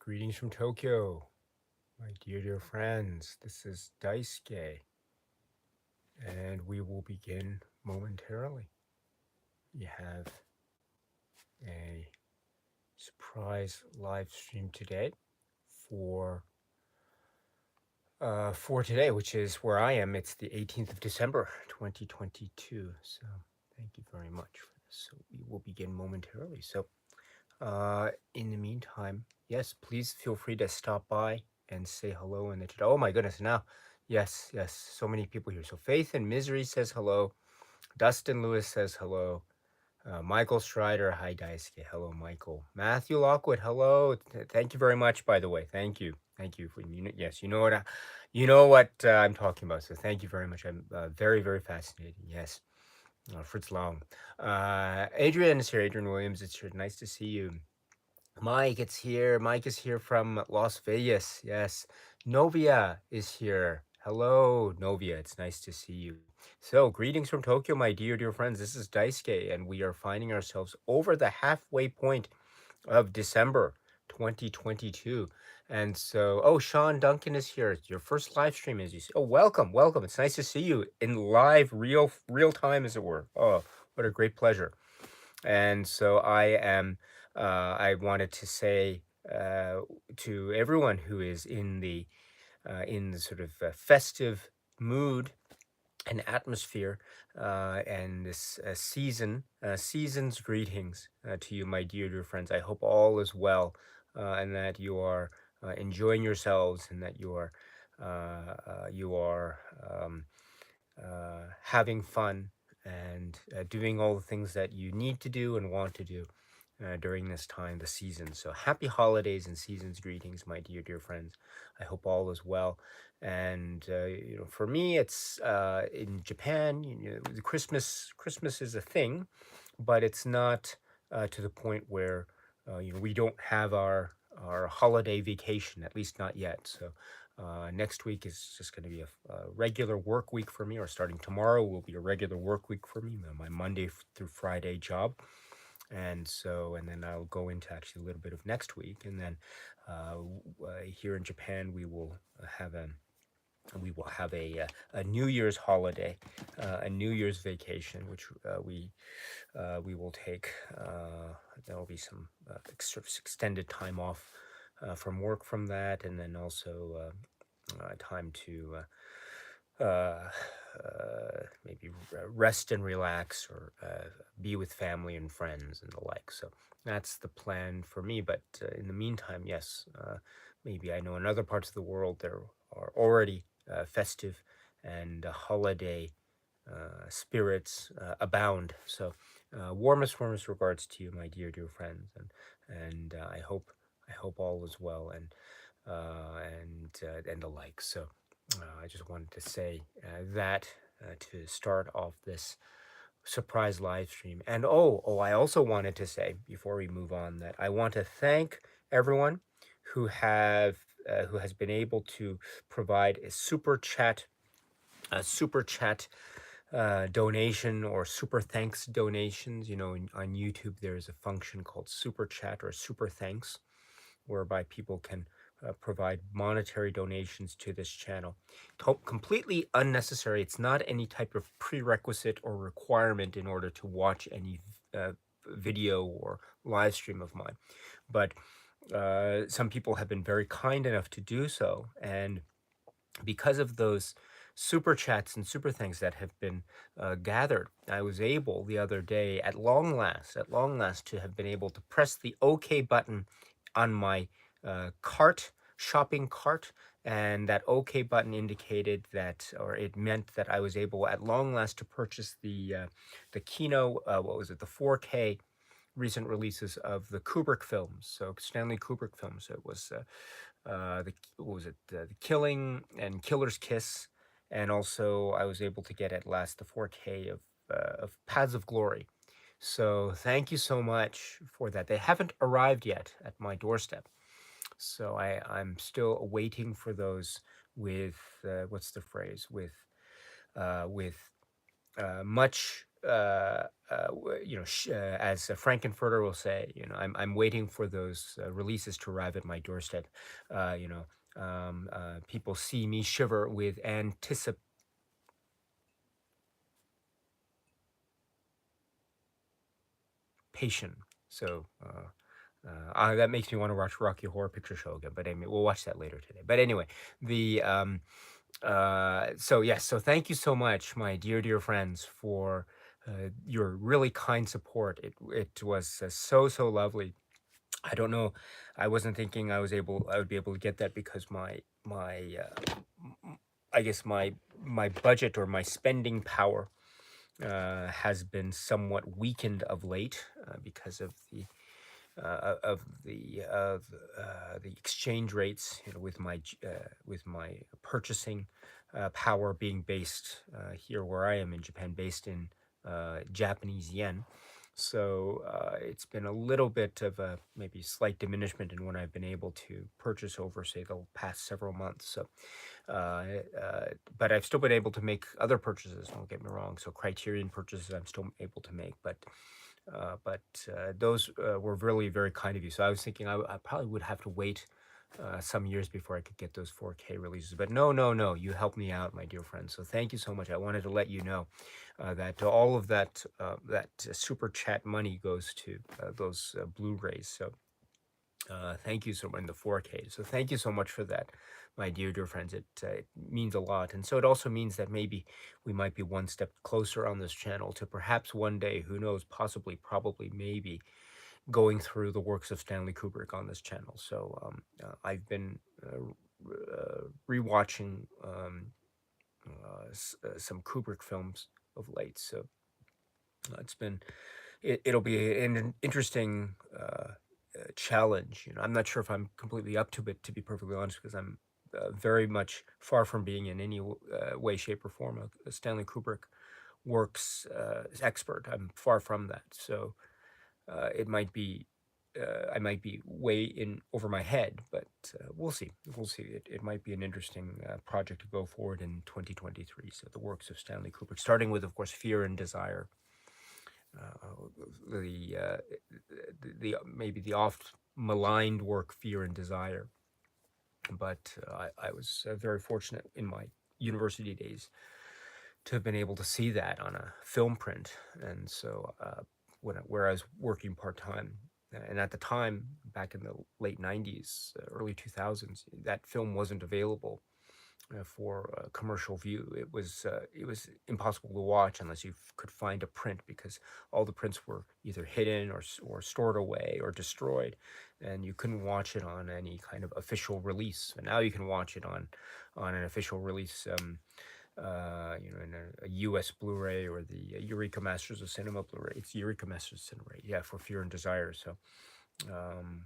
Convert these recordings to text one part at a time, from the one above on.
Greetings from Tokyo, my dear friends. This is Daisuke, and we will begin momentarily. We have a surprise live stream today for today, which is where I am. It's the 18th of December, 2022. So thank you very much for this. So we will begin momentarily. So in the meantime, yes, please feel free to stop by and say hello in the chat. Oh my goodness, now, yes, so many people here. So Faith and Misery says hello. Dustin Lewis says hello. Michael Strider, hi Daisuke, hello Michael. Matthew Lockwood, hello. Thank you very much, by the way. Thank you for yes, you know what I'm talking about. So thank you very much. I'm very fascinated. Yes. Fritz Long. Adrian is here. Adrian Williams is here. Nice to see you. Mike, it's here. Mike is here from Las Vegas. Yes. Novia is here. Hello, Novia. It's nice to see you. So, greetings from Tokyo, my dear friends. This is Daisuke, and we are finding ourselves over the halfway point of December 2022. And so, oh, Sean Duncan is here. It's your first live stream, as you see. Oh, welcome. It's nice to see you in live, real time, as it were. Oh, what a great pleasure. And so I wanted to say to everyone who is in the sort of festive mood and atmosphere and this season's greetings to you, my dear friends. I hope all is well and that you are enjoying yourselves and that you are having fun and doing all the things that you need to do and want to do during this time, the season. So happy holidays and season's greetings, my dear friends. I hope all is well. And for me, it's in Japan. The Christmas is a thing, but it's not to the point where we don't have our holiday vacation, at least not yet. So next week is just going to be a regular work week for me, or starting tomorrow will be a regular work week for me, my Monday through Friday job. And then I'll go into actually a little bit of next week. And then here in Japan, we will have a New Year's holiday, a New Year's vacation, which we will take. There will be some sort of extended time off from work from that, and then also time to maybe rest and relax, or be with family and friends and the like. So that's the plan for me. But in the meantime, yes, maybe I know in other parts of the world there are already festive and holiday spirits abound. So warmest regards to you, my dear friends, and I hope all is well and the like. So I just wanted to say that to start off this surprise live stream. And I also wanted to say before we move on that I want to thank everyone who has been able to provide a super chat donation or super thanks donations. On YouTube there's a function called super chat or super thanks, whereby people can provide monetary donations to this channel. Completely unnecessary. It's not any type of prerequisite or requirement in order to watch any video or live stream of mine. But some people have been very kind enough to do so. And because of those super chats and super things that have been gathered, I was able the other day, at long last, to have been able to press the OK button on my shopping cart, and that OK button indicated that, or it meant that I was able at long last to purchase the Kino, the 4K recent releases of the Kubrick films, so Stanley Kubrick films. So it was the Killing and Killer's Kiss, and also I was able to get at last the 4K of Paths of Glory. So thank you so much for that. They haven't arrived yet at my doorstep, so I'm still waiting for those with what's the phrase, with much as Frankenfurter will say, I'm waiting for those releases to arrive at my doorstep. People see me shiver with anticipation. So that makes me want to watch Rocky Horror Picture Show again. But anyway, we'll watch that later today. But anyway, the so yes, so thank you so much, my dear friends, for your really kind support. It was so lovely. I don't know. I wasn't thinking I would be able to get that because my I guess my budget or my spending power has been somewhat weakened of late because of the exchange rates, with my purchasing power being based here where I am in Japan, based in Japanese yen. So it's been a little bit of a maybe slight diminishment in what I've been able to purchase over, say, the past several months. So, uh, uh, but I've still been able to make other purchases. Don't get me wrong. So Criterion purchases I'm still able to make, but those were really very kind of you. So I was thinking I probably would have to wait some years before I could get those 4K releases. But no, you helped me out, my dear friend. So thank you so much. I wanted to let you know that all of that super chat money goes to those Blu-rays. So thank you so much in the 4K. So thank you so much for that, my dear friends. It means a lot, and so it also means that maybe we might be one step closer on this channel to perhaps one day, who knows, possibly, probably, maybe going through the works of Stanley Kubrick on this channel. So I've been rewatching some Kubrick films of late. So it's been it'll be an interesting challenge. I'm not sure if I'm completely up to it, to be perfectly honest, because I'm very much far from being in any way, shape, or form a Stanley Kubrick works expert. I'm far from that. So it might be I might be way in over my head, but we'll see. We'll see. It might be an interesting project to go forward in 2023. So the works of Stanley Kubrick, starting with, of course, Fear and Desire, the maybe the oft maligned work Fear and Desire, but I was very fortunate in my university days to have been able to see that on a film print, and so where I was working part time, and at the time, back in the late '90s, early 2000s, that film wasn't available for commercial view. It was impossible to watch unless you could find a print, because all the prints were either hidden or stored away or destroyed, and you couldn't watch it on any kind of official release. And now you can watch it on an official release. In a U.S. Blu-ray, or the Eureka Masters of Cinema Blu-ray. It's Eureka Masters of Cinema, right? Yeah, for Fear and Desire. So, um,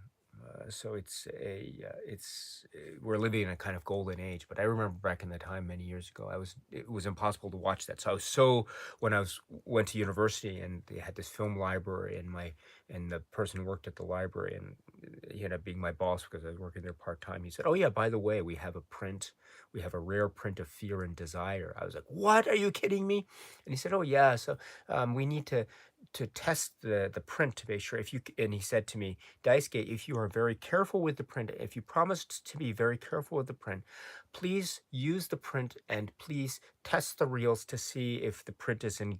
so we're living in a kind of golden age. But I remember back in the time, many years ago, it was impossible to watch that. So when I went to university, and they had this film library, and the person who worked at the library, and he ended up being my boss because I was working there part time. He said, "Oh yeah, by the way, we have a rare print of Fear and Desire." I was like, "What? Are you kidding me?" And he said, "Oh yeah, so we need to test the print to make sure if you." And he said to me, "Daisuke, if you are very careful with the print, if you promised to be very careful with the print, please use the print, and please test the reels to see if the print is in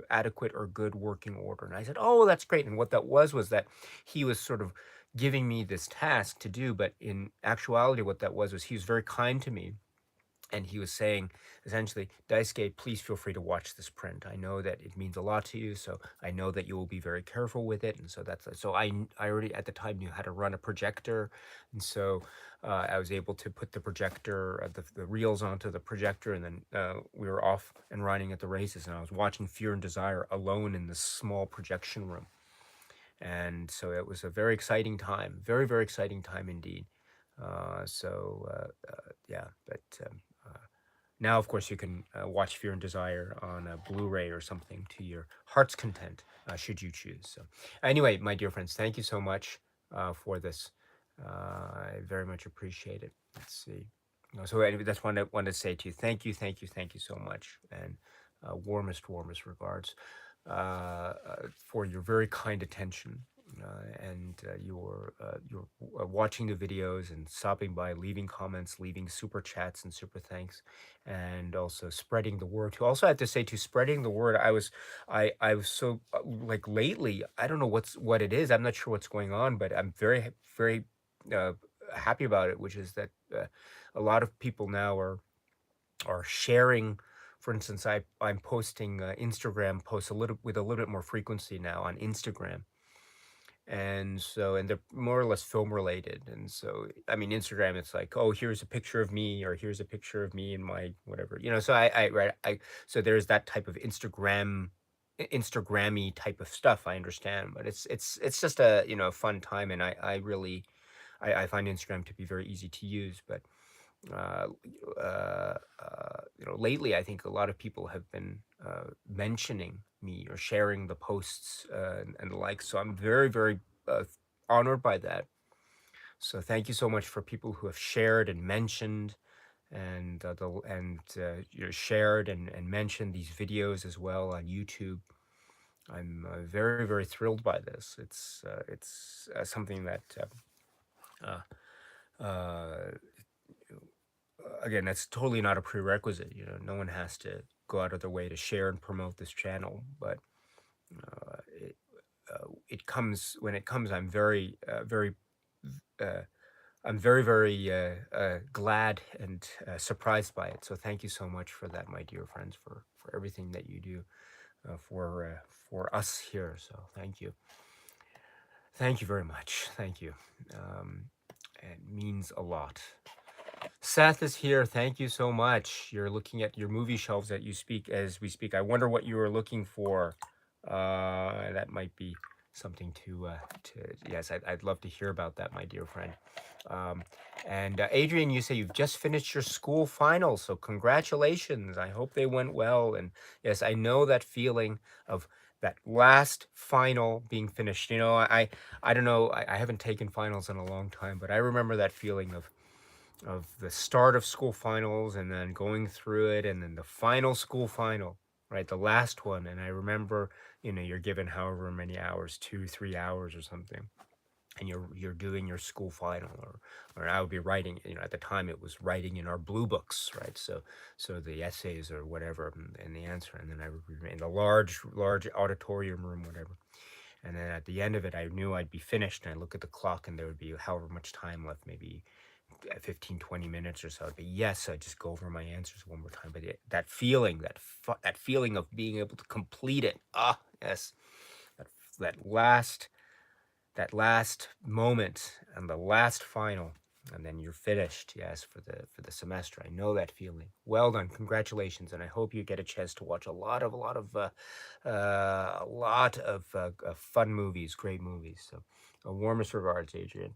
adequate or good working order." And I said, "Oh, that's great." And what that was that he was sort of giving me this task to do, but in actuality, what that was he was very kind to me, and he was saying, essentially, "Daisuke, please feel free to watch this print. I know that it means a lot to you, so I know that you will be very careful with it." And so I already at the time knew how to run a projector, and so I was able to put the projector, the reels onto the projector, and then we were off and running at the races. And I was watching Fear and Desire alone in this small projection room, and so it was a very exciting time, very exciting time indeed. Yeah, but. Now, of course, you can watch Fear and Desire on a Blu-ray or something to your heart's content, should you choose. So, anyway, my dear friends, thank you so much for this. I very much appreciate it. Let's see. So, anyway, that's what I wanted to say to you. Thank you so much. And warmest regards for your very kind attention and your watching the videos and stopping by, leaving comments, leaving super chats and super thanks, and also spreading the word. To also, I have to say, to spreading the word, I was so like lately. I don't know what it is. I'm not sure what's going on, but I'm very uh, happy about it, which is that a lot of people now are sharing. For instance, I'm posting Instagram posts a little bit more frequency now on Instagram, and they're more or less film related. And so, I mean, Instagram, it's like, oh, here's a picture of me, or here's a picture of me in my whatever, So so there's that type of Instagrammy type of stuff. I understand, but it's just a fun time, and I really I find Instagram to be very easy to use, but uh, lately, I think a lot of people have been mentioning me or sharing the posts and the like. So I'm very honored by that. So thank you so much for people who have shared and mentioned shared and mentioned these videos as well on YouTube. I'm very thrilled by this. It's something that uh, again, that's totally not a prerequisite. No one has to go out of their way to share and promote this channel, but it it comes when it comes. Uh, I'm very glad and surprised by it. So thank you so much for that, my dear friends, for everything that you do for us here. So thank you very much. Thank you. It means a lot. Seth is here. Thank you so much. You're looking at your movie shelves as we speak. I wonder what you were looking for. That might be something to yes, I'd love to hear about that, my dear friend. Um, and Adrian, you say you've just finished your school finals, so congratulations. I hope they went well. And yes, I know that feeling of that last final being finished. I don't know. I haven't taken finals in a long time, but I remember that feeling of the start of school finals and then going through it and then the final school final, right? The last one. And I remember, you're given however many hours, 2 3 hours or something, and you're doing your school final, or I would be writing, at the time it was writing in our blue books, right? So the essays or whatever and the answer, and then I would be in the large auditorium room, whatever. And then at the end of it, I knew I'd be finished, and I look at the clock and there would be however much time left, maybe 15 20 minutes or so. But yes, I just go over my answers one more time. But that feeling, that feeling of being able to complete it, yes, that, that last that last moment and the last final, and then you're finished, yes, for the semester. I know that feeling. Well done, congratulations, and I hope you get a chance to watch a lot of fun movies, great movies. So warmest regards, Adrian.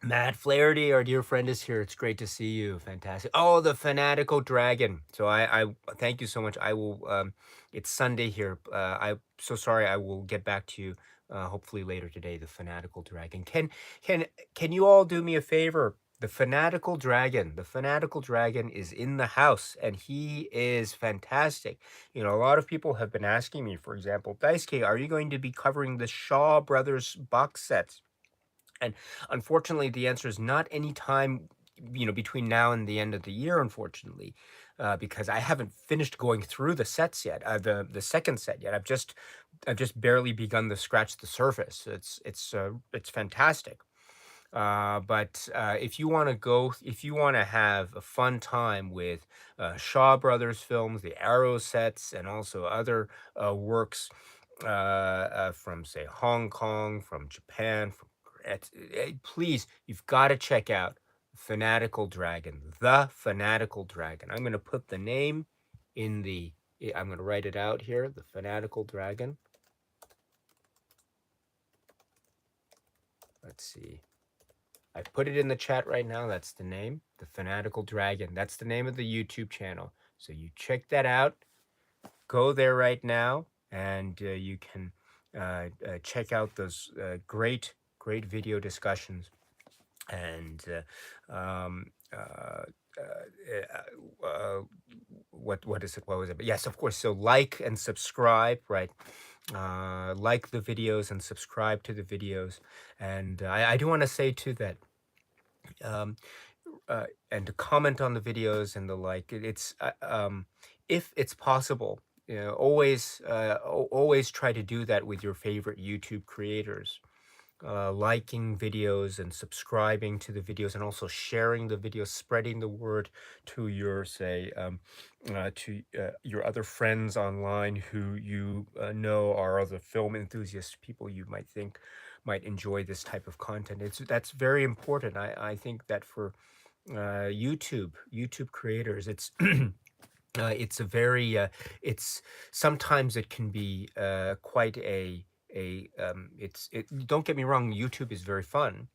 Matt Flaherty, our dear friend, is here. It's great to see you. Fantastic. Oh, the Fanatical Dragon. So I thank you so much. I will. It's Sunday here. I'm so sorry. I will get back to you. Hopefully later today. The Fanatical Dragon. Can can you all do me a favor? The Fanatical Dragon. The Fanatical Dragon is in the house, and he is fantastic. A lot of people have been asking me, for example, Daisuke, are you going to be covering the Shaw Brothers box sets? And unfortunately, the answer is not any time, between now and the end of the year, unfortunately, because I haven't finished going through the sets yet, the second set yet. I've just barely begun to scratch the surface. It's fantastic. But if you want to have a fun time with Shaw Brothers films, the Arrow sets, and also other works from, say, Hong Kong, from Japan, please, you've got to check out Fanatical Dragon, The Fanatical Dragon. I'm going to put the name I'm going to write it out here, The Fanatical Dragon. Let's see. I've put it in the chat right now. That's the name, The Fanatical Dragon. That's the name of the YouTube channel. So you check that out. Go there right now, and you can check out those great video discussions and uh, um, uh, uh, uh, what is it? What was it? But yes, of course. So like and subscribe, right? Like the videos and subscribe to the videos. And I do want to say too that um, and to comment on the videos and the like. It's if it's possible, always always try to do that with your favorite YouTube creators. Liking videos and subscribing to the videos, and also sharing the videos, spreading the word to your your other friends online who you know are other film enthusiasts, people you might think might enjoy this type of content. That's very important. I think that for YouTube creators, it's a very it's sometimes it can be quite don't get me wrong, YouTube is very fun,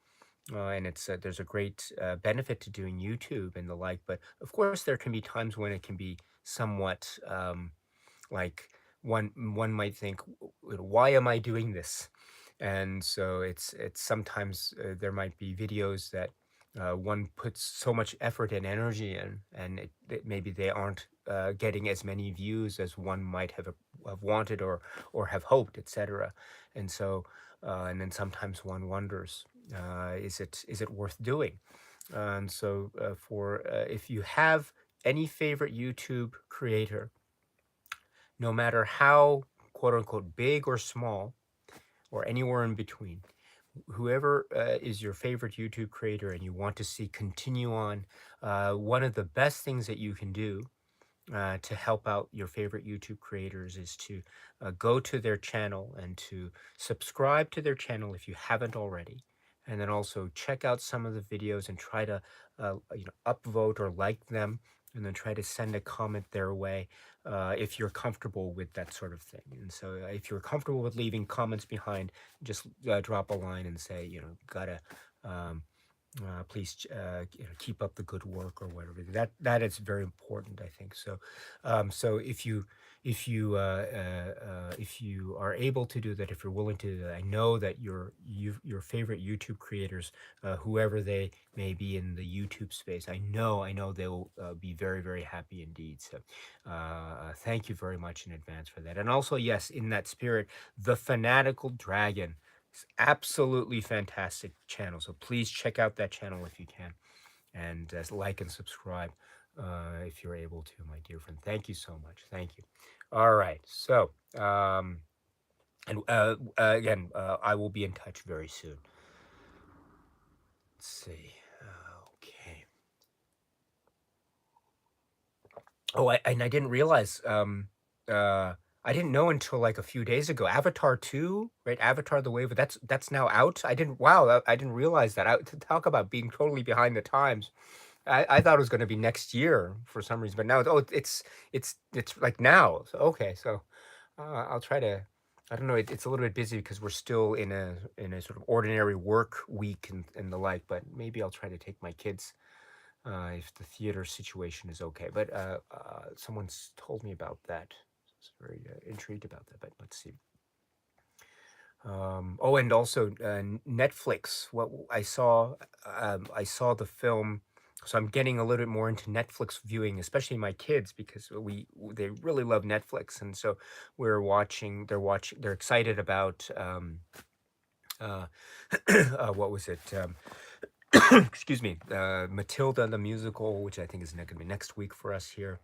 and there's a great benefit to doing YouTube and the like, but of course there can be times when it can be somewhat like one might think, why am I doing this? And so it's sometimes there might be videos that one puts so much effort and energy in, and maybe they aren't getting as many views as one might have wanted or have hoped, etc. And so and then sometimes one wonders, is it worth doing? And so for if you have any favorite YouTube creator, no matter how quote unquote big or small or anywhere in between, whoever is your favorite YouTube creator and you want to see continue on, one of the best things that you can do to help out your favorite YouTube creators is to go to their channel and to subscribe to their channel if you haven't already. And then also check out some of the videos and try to upvote or like them, and then try to send a comment their way if you're comfortable with that sort of thing. And so if you're comfortable with leaving comments behind, just drop a line and say, gotta um, please keep up the good work or whatever. That is very important, I think. So so if you are able to do that, if you're willing to do that, I know that your favorite YouTube creators, whoever they may be in the YouTube space, I know they'll be very, very happy indeed. So thank you very much in advance for that. And also, yes, in that spirit, the Fanatical Dragon, it's absolutely fantastic channel. So please check out that channel if you can, and like and subscribe if you're able to, my dear friend. Thank you so much. Thank you. All right. So and again, I will be in touch very soon. Let's see. Okay. Oh, and I didn't realize. I didn't know until like a few days ago. Avatar 2, right? Avatar: The Wave. That's now out. I didn't. Wow, I didn't realize that. To talk about being totally behind the times. I thought it was going to be next year for some reason, but now it's like now. So okay, so I'll try to. I don't know. It's a little bit busy because we're still in a sort of ordinary work week and the like. But maybe I'll try to take my kids if the theater situation is okay. But someone's told me about that. So I was very intrigued about that. But let's see. Oh, and also Netflix. What I saw the film, so I'm getting a little bit more into Netflix viewing, especially my kids, because they really love Netflix, and so we're watching. They're watching. They're excited about uh, what was it? Excuse me, Matilda the musical, which I think is going to be next week for us here.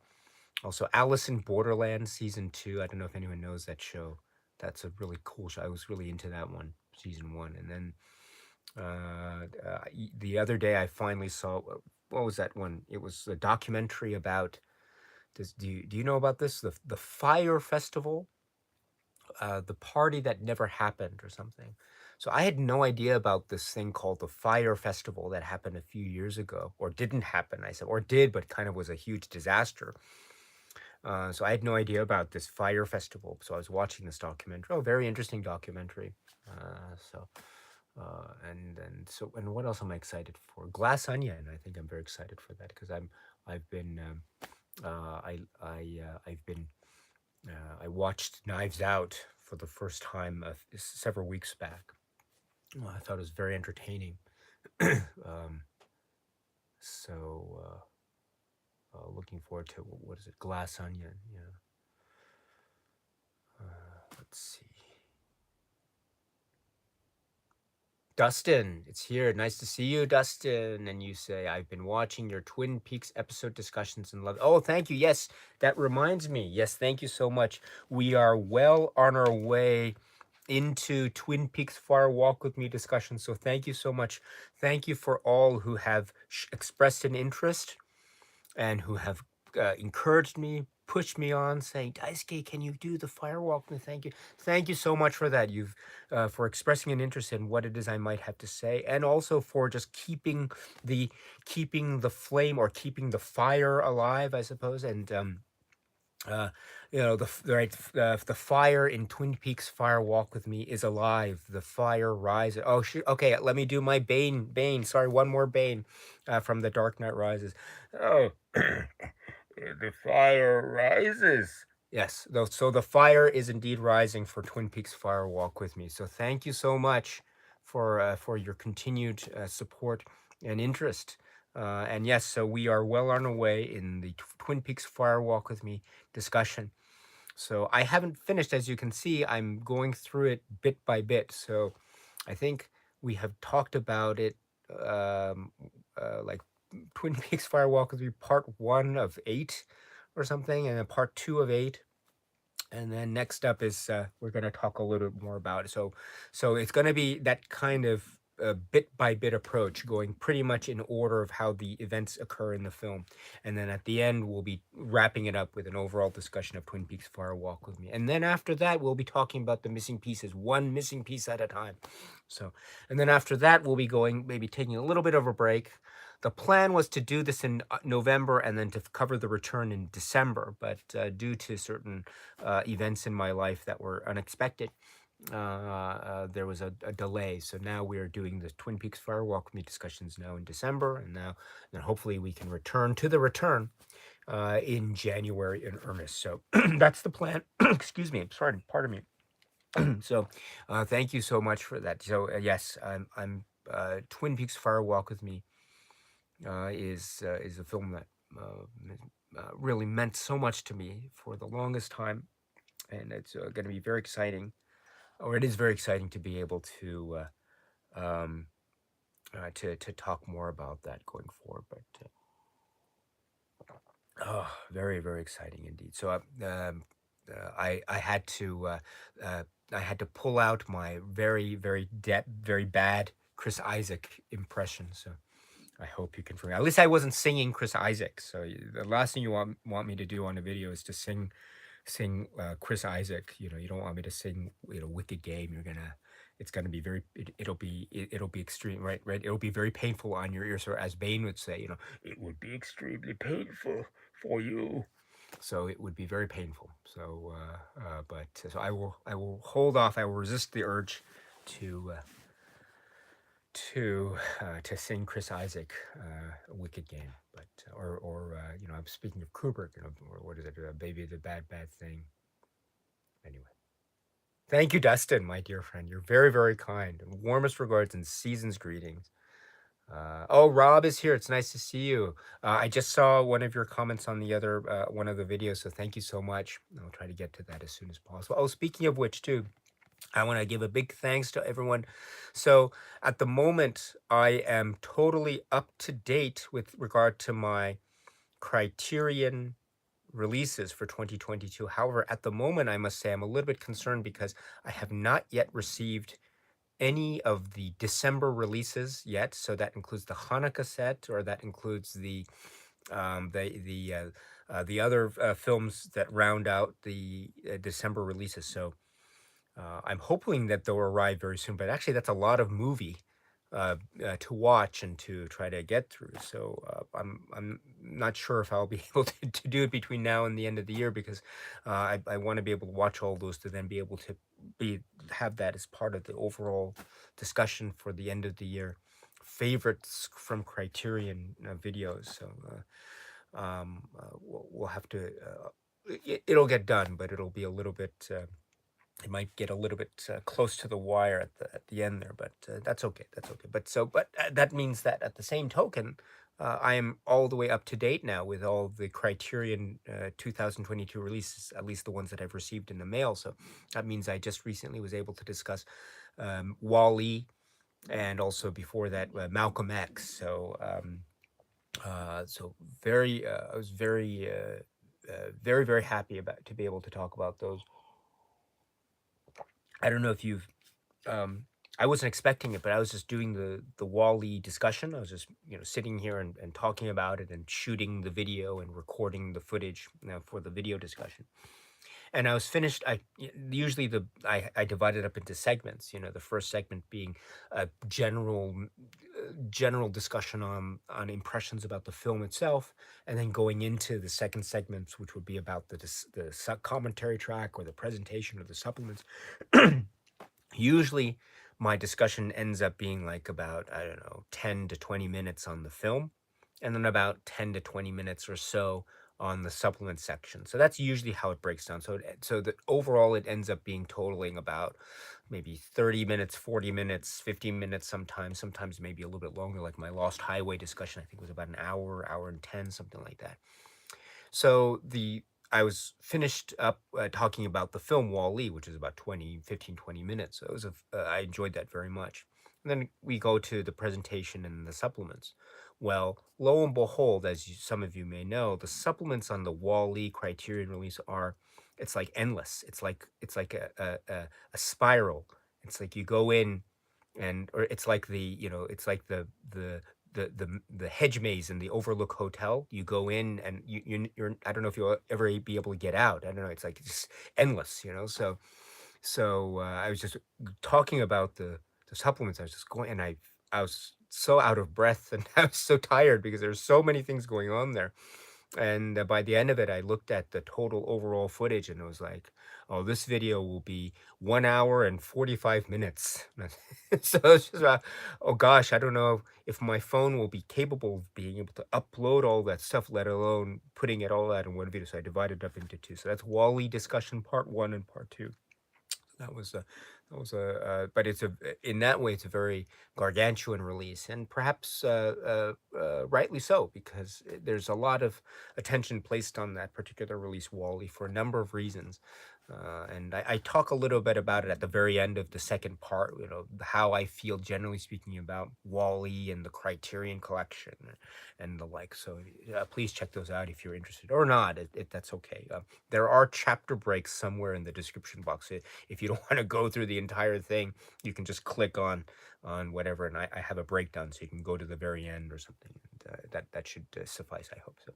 Also, Alice in Borderland season 2. I don't know if anyone knows that show. That's a really cool show. I was really into that one, season 1. And then the other day, I finally saw what was that one? It was a documentary about. Do you know about this? The Fire Festival, the party that never happened, or something. So I had no idea about this thing called the Fire Festival that happened a few years ago, or didn't happen. I said, or did, but kind of was a huge disaster. So I had no idea about this fire festival. So I was watching this documentary. Oh, very interesting documentary. And what else am I excited for? Glass Onion. I think I'm very excited for that because I've been I've been I watched Knives Out for the first time several weeks back. Well, I thought it was very entertaining. um, so looking forward to what is it? Glass Onion. Yeah. Let's see. Dustin, it's here. Nice to see you, Dustin. And you say, I've been watching your Twin Peaks episode discussions and love. Oh, thank you. Yes, that reminds me. Yes, thank you so much. We are well on our way into Twin Peaks Firewalk with Me discussion. So thank you so much. Thank you for all who have expressed an interest and who have encouraged me, pushed me on, saying, Daisuke, can you do the Firewalk? And thank you so much for that. You've for expressing an interest in what it is I might have to say, and also for just keeping the flame or keeping the fire alive, I suppose. And uh, the fire in Twin Peaks Fire Walk with Me is alive. The fire rises. Oh, okay. Let me do my Bane. Sorry, one more Bane from The Dark Knight Rises. Oh, the fire rises. Yes. So the fire is indeed rising for Twin Peaks Fire Walk with Me. So thank you so much for your continued support and interest. And yes, so we are well on our way in the Twin Peaks Fire Walk with Me discussion. So I haven't finished, as you can see. I'm going through it bit by bit. So I think we have talked about it, like Twin Peaks Firewalk with Me part 1 of 8 or something, and then part 2 of 8. And then next up is we're going to talk a little bit more about it. So it's going to be that kind of bit by bit approach, going pretty much in order of how the events occur in the film. And then at the end, we'll be wrapping it up with an overall discussion of Twin Peaks Fire Walk with Me. And then after that, we'll be talking about the missing pieces, one missing piece at a time. So, and then after that, we'll be going, maybe taking a little bit of a break. The plan was to do this in November and then to cover the return in December, but due to certain events in my life that were unexpected, there was a delay. So now we are doing the Twin Peaks Firewalk with Me discussions now in December, and then hopefully we can return to the return in January in earnest. So that's the plan. Excuse me. Sorry, pardon me. So thank you so much for that. So yes, I'm Twin Peaks Firewalk with Me is a film that really meant so much to me for the longest time, and it's going to be very exciting, or it is very exciting to be able to talk more about that going forward. But very, very exciting indeed. So I had to pull out my very, very very bad Chris Isaac impression. So I hope you can forget. At least I wasn't singing Chris Isaac. So the last thing you want me to do on a video is to sing Chris Isaac. You don't want me to sing Wicked Game. It's gonna be it'll be extreme, right? It'll be very painful on your ears, or as Bane would say, it would be extremely painful for you. So it would be very painful. So so I will hold off. I will resist the urge to sing Chris Isaac, Wicked Game, but I'm speaking of Kubrick, or what is it, Baby the Bad Thing. Anyway, thank you, Dustin, my dear friend. You're very, very kind. Warmest regards and season's greetings. Oh, Rob is here. It's nice to see you. I just saw one of your comments on the other one of the videos, so thank you so much. I'll try to get to that as soon as possible. Oh, speaking of which, too, I want to give a big thanks to everyone. So at the moment, I am totally up to date with regard to my Criterion releases for 2022. However, at the moment, I must say I'm a little bit concerned because I have not yet received any of the December releases yet. So that includes the Hanukkah set, or that includes the other films that round out the December releases. So I'm hoping that they'll arrive very soon, but actually that's a lot of movie to watch and to try to get through. So I'm not sure if I'll be able to do it between now and the end of the year, because I want to be able to watch all those to then be able to have that as part of the overall discussion for the end of the year favorites from Criterion videos. So we'll have to. It'll get done, but it'll be a little bit. It might get a little bit close to the wire at the end there, but that's okay. That's okay. But that means that at the same token, I am all the way up to date now with all the Criterion 2022 releases, at least the ones that I've received in the mail. So that means I just recently was able to discuss Wall-E, and also before that Malcolm X. So very, I was very very happy about to be able to talk about those. I don't know if you've I wasn't expecting it, but I was just doing the Wall-E discussion. I was just sitting here and talking about it and shooting the video and recording the footage for the video discussion. And I was finished. Usually I divide it up into segments. The first segment being a general discussion on impressions about the film itself, and then going into the second segments, which would be about the commentary track or the presentation or the supplements. Usually my discussion ends up being like about, I don't know, 10 to 20 minutes on the film, and then about 10 to 20 minutes or so on the supplement section. So that's usually how it breaks down. So that overall it ends up being totaling about maybe 30 minutes, 40 minutes, 15 minutes sometimes maybe a little bit longer. Like my Lost Highway discussion, I think was about an hour and 10, something like that. So I was finished up talking about the film Wall-E, which is about 20 minutes. So I enjoyed that very much. And then we go to the presentation and the supplements. Well, lo and behold, as some of you may know, the supplements on the Wall-E Criterion release it's like endless. It's like a spiral. It's like you go in, or it's like it's like the hedge maze in the Overlook Hotel. You go in and you're I don't know if you'll ever be able to get out. I don't know. It's like just endless. So I was just talking about the supplements. I was just going, and I was so out of breath, and I was so tired because there's so many things going on there. And by the end of it, I looked at the total overall footage, and it was like, oh, this video will be 1 hour and 45 minutes. So it's just, oh gosh, I don't know if my phone will be capable of being able to upload all that stuff, let alone putting it all out in one video. So I divided it up into two. So that's Wall-E discussion part one and part two. But in that way, it's a very gargantuan release, and perhaps rightly so, because there's a lot of attention placed on that particular release, Wally, for a number of reasons. And I talk a little bit about it at the very end of the second part, how I feel generally speaking about Wally and the Criterion Collection and the like. So please check those out if you're interested, or not. That's okay. There are chapter breaks somewhere in the description box. If you don't want to go through the entire thing, you can just click on whatever, and I have a breakdown, so you can go to the very end or something. And, that should suffice. I hope so.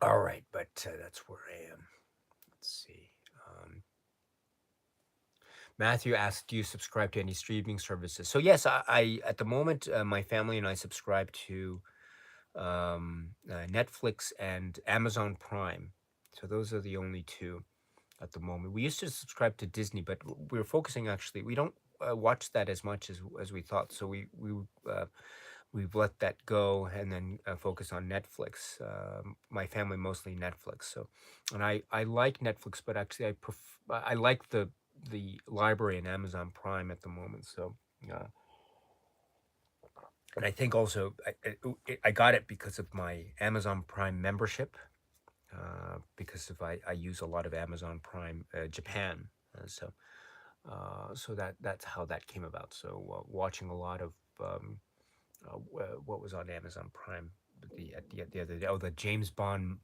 All right, but that's where I am. Let's see. Matthew asked, "Do you subscribe to any streaming services?" So yes, I at the moment, my family and I subscribe to Netflix and Amazon Prime. So those are the only two at the moment. We used to subscribe to Disney, but we're focusing actually. We don't watch that as much as we thought. So we've let that go and then focus on Netflix. My family mostly Netflix. So, and I like Netflix, but actually I like the library and Amazon Prime at the moment. So. And I think also I got it because of my Amazon Prime membership, because I use a lot of Amazon Prime Japan, so that's how that came about. So watching a lot of what was on Amazon Prime the other day. Oh, the James Bond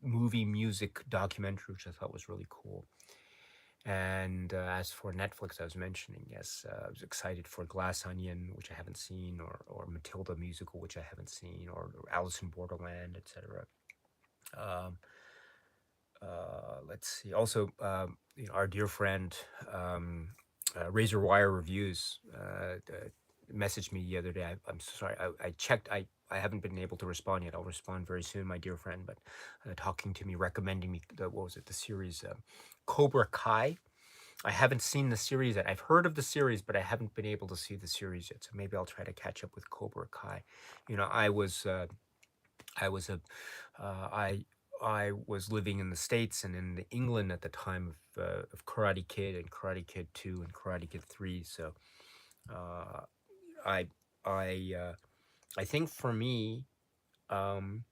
movie music documentary, which I thought was really cool. And as for Netflix, I was mentioning, yes, I was excited for Glass Onion, which I haven't seen, or Matilda musical, which I haven't seen, or Alice in Borderland, etc. Um, let's see. Also, our dear friend Razor Wire Reviews messaged me the other day. I'm so sorry. I checked. I haven't been able to respond yet. I'll respond very soon, my dear friend. But talking to me, recommending me what was it? The series Cobra Kai. I haven't seen the series yet. I've heard of the series, but I haven't been able to see the series yet. So maybe I'll try to catch up with Cobra Kai. I was a I was living in the States and in England at the time of Karate Kid and Karate Kid 2 and Karate Kid 3. So uh, I I I think for me, um,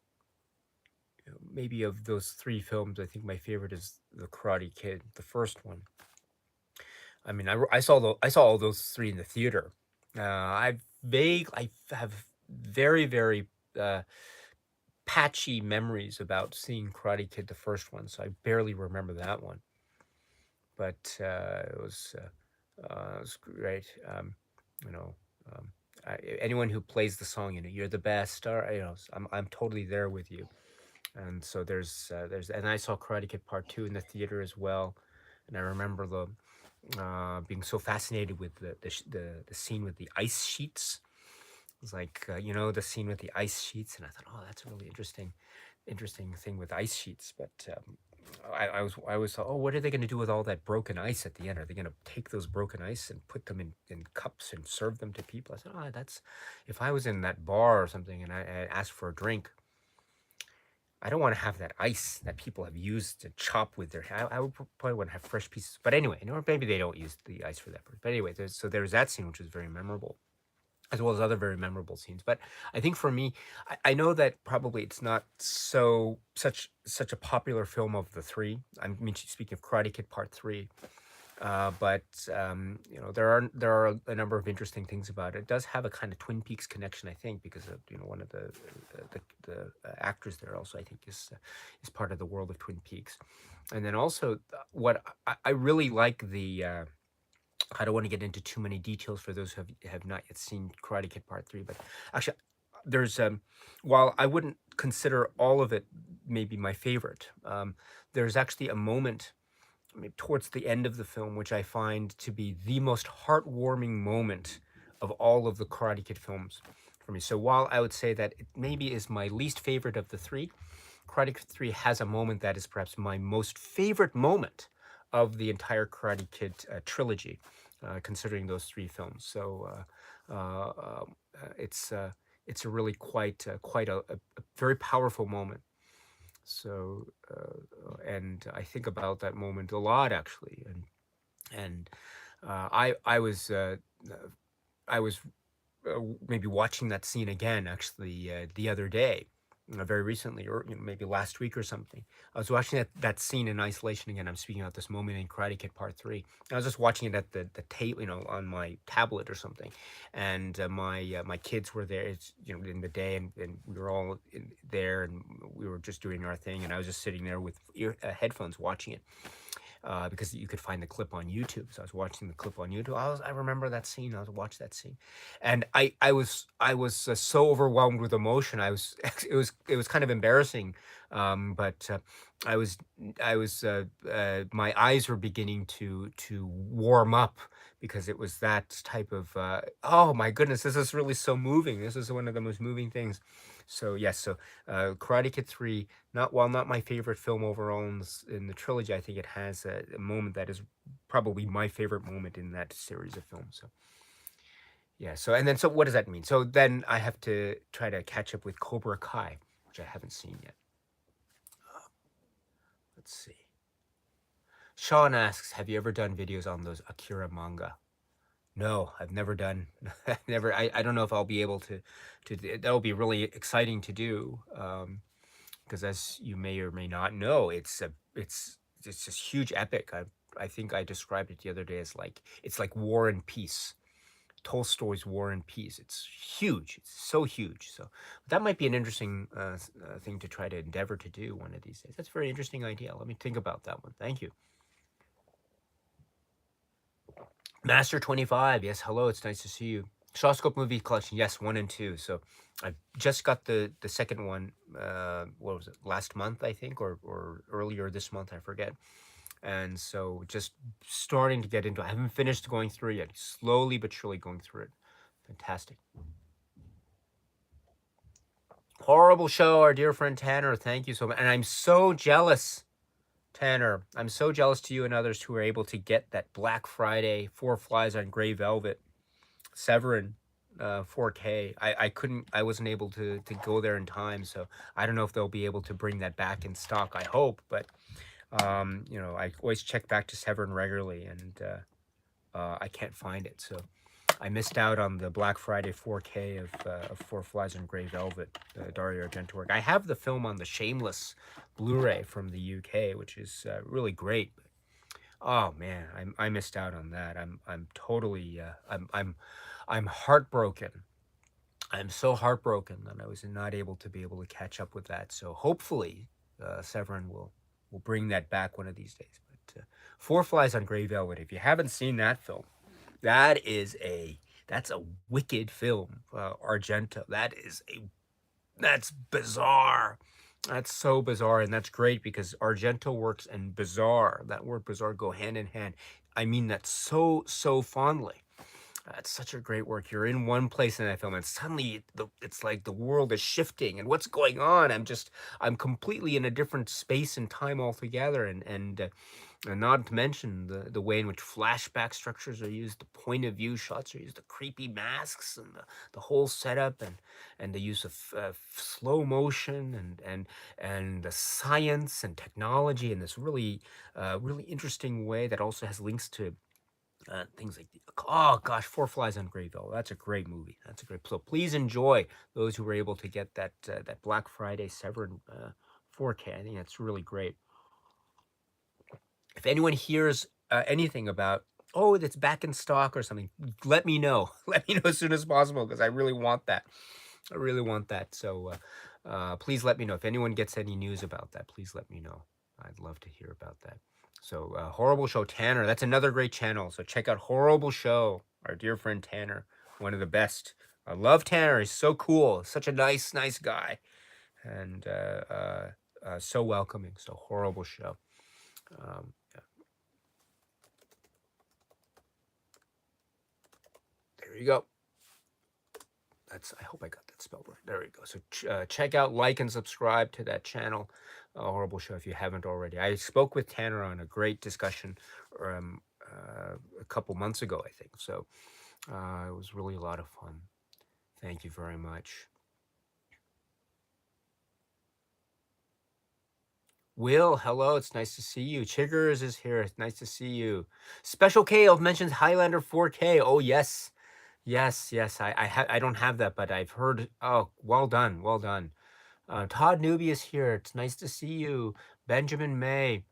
maybe of those three films, I think my favorite is The Karate Kid, the first one. I mean, I saw all those three in the theater. I have very very uh, patchy memories about seeing Karate Kid, the first one, so I barely remember that one. But it was great. You know, um, anyone who plays the song, you're the best, or I'm totally there with you. And so and I saw Karate Kid Part Two in the theater as well, and I remember being so fascinated with the scene with the ice sheets. It was like the scene with the ice sheets, and I thought, oh, that's a really interesting thing with ice sheets. But I was thought, oh, what are they going to do with all that broken ice at the end? Are they going to take those broken ice and put them in cups and serve them to people? I said, oh, that's if I was in that bar or something and I asked for a drink, I don't want to have that ice that people have used to chop with their. I would probably want to have fresh pieces. But anyway, or maybe they don't use the ice for that. But anyway, there's that scene which was very memorable, as well as other very memorable scenes. But I think for me, I know that probably it's not such a popular film of the three. I mean, speaking of Karate Kid Part Three, but there are a number of interesting things about it. It does have a kind of Twin Peaks connection, I think, because of one of the actors there also, I think, is part of the world of Twin Peaks. And then also what I really like I don't want to get into too many details for those who have not yet seen Karate Kid Part Three, but actually, there's while I wouldn't consider all of it maybe my favorite, there's actually a moment towards the end of the film which I find to be the most heartwarming moment of all of the Karate Kid films for me. So while I would say that it maybe is my least favorite of the three, Karate Kid 3 has a moment that is perhaps my most favorite moment of the entire Karate Kid trilogy, considering those three films. So it's a really quite a very powerful moment. So and I think about that moment a lot actually, and I was maybe watching that scene again actually the other day, very recently, or maybe last week or something. I was watching that scene in isolation again. I'm speaking about this moment in Karate Kid Part Three. I was just watching it at the table, on my tablet or something, and my kids were there. It's in the day, and we were all there, and we were just doing our thing, and I was just sitting there with headphones watching it because you could find the clip on YouTube. So I was watching the clip on YouTube. I remember that scene. I was watching that scene, and I was so overwhelmed with emotion. It was kind of embarrassing, but my eyes were beginning to warm up because it was that type of oh my goodness, this is really so moving. This is one of the most moving things. So yes, Karate Kid 3, not my favorite film overall in the trilogy, I think it has a moment that is probably my favorite moment in that series of films. So yeah, so what does that mean? So then I have to try to catch up with Cobra Kai, which I haven't seen yet. Let's see. Sean asks, have you ever done videos on those Akira manga? No, I've never done. Never. I don't know if I'll be able to. That'll be really exciting to do. Because as you may or may not know, it's this huge epic. I think I described it the other day as it's like War and Peace. Tolstoy's War and Peace. It's huge. It's so huge. So that might be an interesting thing to try to endeavor to do one of these days. That's a very interesting idea. Let me think about that one. Thank you. Master 25. Yes, hello. It's nice to see you. Shawscope Movie Collection. Yes, 1 and 2. So I just got the second one, what was it, last month, I think, or earlier this month, I forget. And so just starting to get into it. I haven't finished going through it yet. Slowly but surely going through it. Fantastic. Horrible show, our dear friend Tanner. Thank you so much. And I'm so jealous, Tanner. I'm so jealous to you and others who were able to get that Black Friday 4 Flies on Gray Velvet Severin 4K. I wasn't able to go there in time, so I don't know if they'll be able to bring that back in stock. I hope, but I always check back to Severin regularly, and I can't find it. So I missed out on the Black Friday 4K of Four Flies on Grey Velvet, Dario Argento work. I have the film on the Shameless Blu-ray from the UK, which is really great. Oh man, I missed out on that. I'm totally I'm heartbroken. I'm so heartbroken that I was not able to be able to catch up with that. So hopefully, Severin will bring that back one of these days. But Four Flies on Grey Velvet. If you haven't seen that film, that is that's a wicked film. Argento. That's bizarre. That's so bizarre, and that's great because Argento works and bizarre. That word bizarre go hand in hand. I mean that so fondly. It's such a great work. You're in one place in that film, and suddenly it's like the world is shifting, and what's going on? I'm completely in a different space and time altogether, and not to mention the way in which flashback structures are used, the point of view shots are used, the creepy masks, and the whole setup, and the use of slow motion and the science and technology in this really interesting way that also has links to things like oh gosh, Four Flies on Greyville. That's a great movie. That's a great. So please enjoy those who were able to get that Black Friday Severin 4K. I think that's really great. If anyone hears anything about oh it's back in stock or something, let me know. Let me know as soon as possible because I really want that. I really want that. So please let me know if anyone gets any news about that. Please let me know. I'd love to hear about that. So Horrible Show Tanner, that's another great channel. So check out Horrible Show, our dear friend Tanner, one of the best. I love Tanner. He's so cool. Such a nice guy, and so welcoming. So Horrible Show. Yeah. There you go. I hope I got that spelled right. There we go. So check out, like, and subscribe to that channel, Horrible Show, if you haven't already. I spoke with Tanner on a great discussion a couple months ago, I think. So it was really a lot of fun. Thank you very much. Will, hello. It's nice to see you. Chiggers is here. It's nice to see you. Special K mentions Highlander 4K. Oh, yes. Yes. I don't have that, but I've heard. Oh, well done. Well done. Todd Newby is here. It's nice to see you. Benjamin May.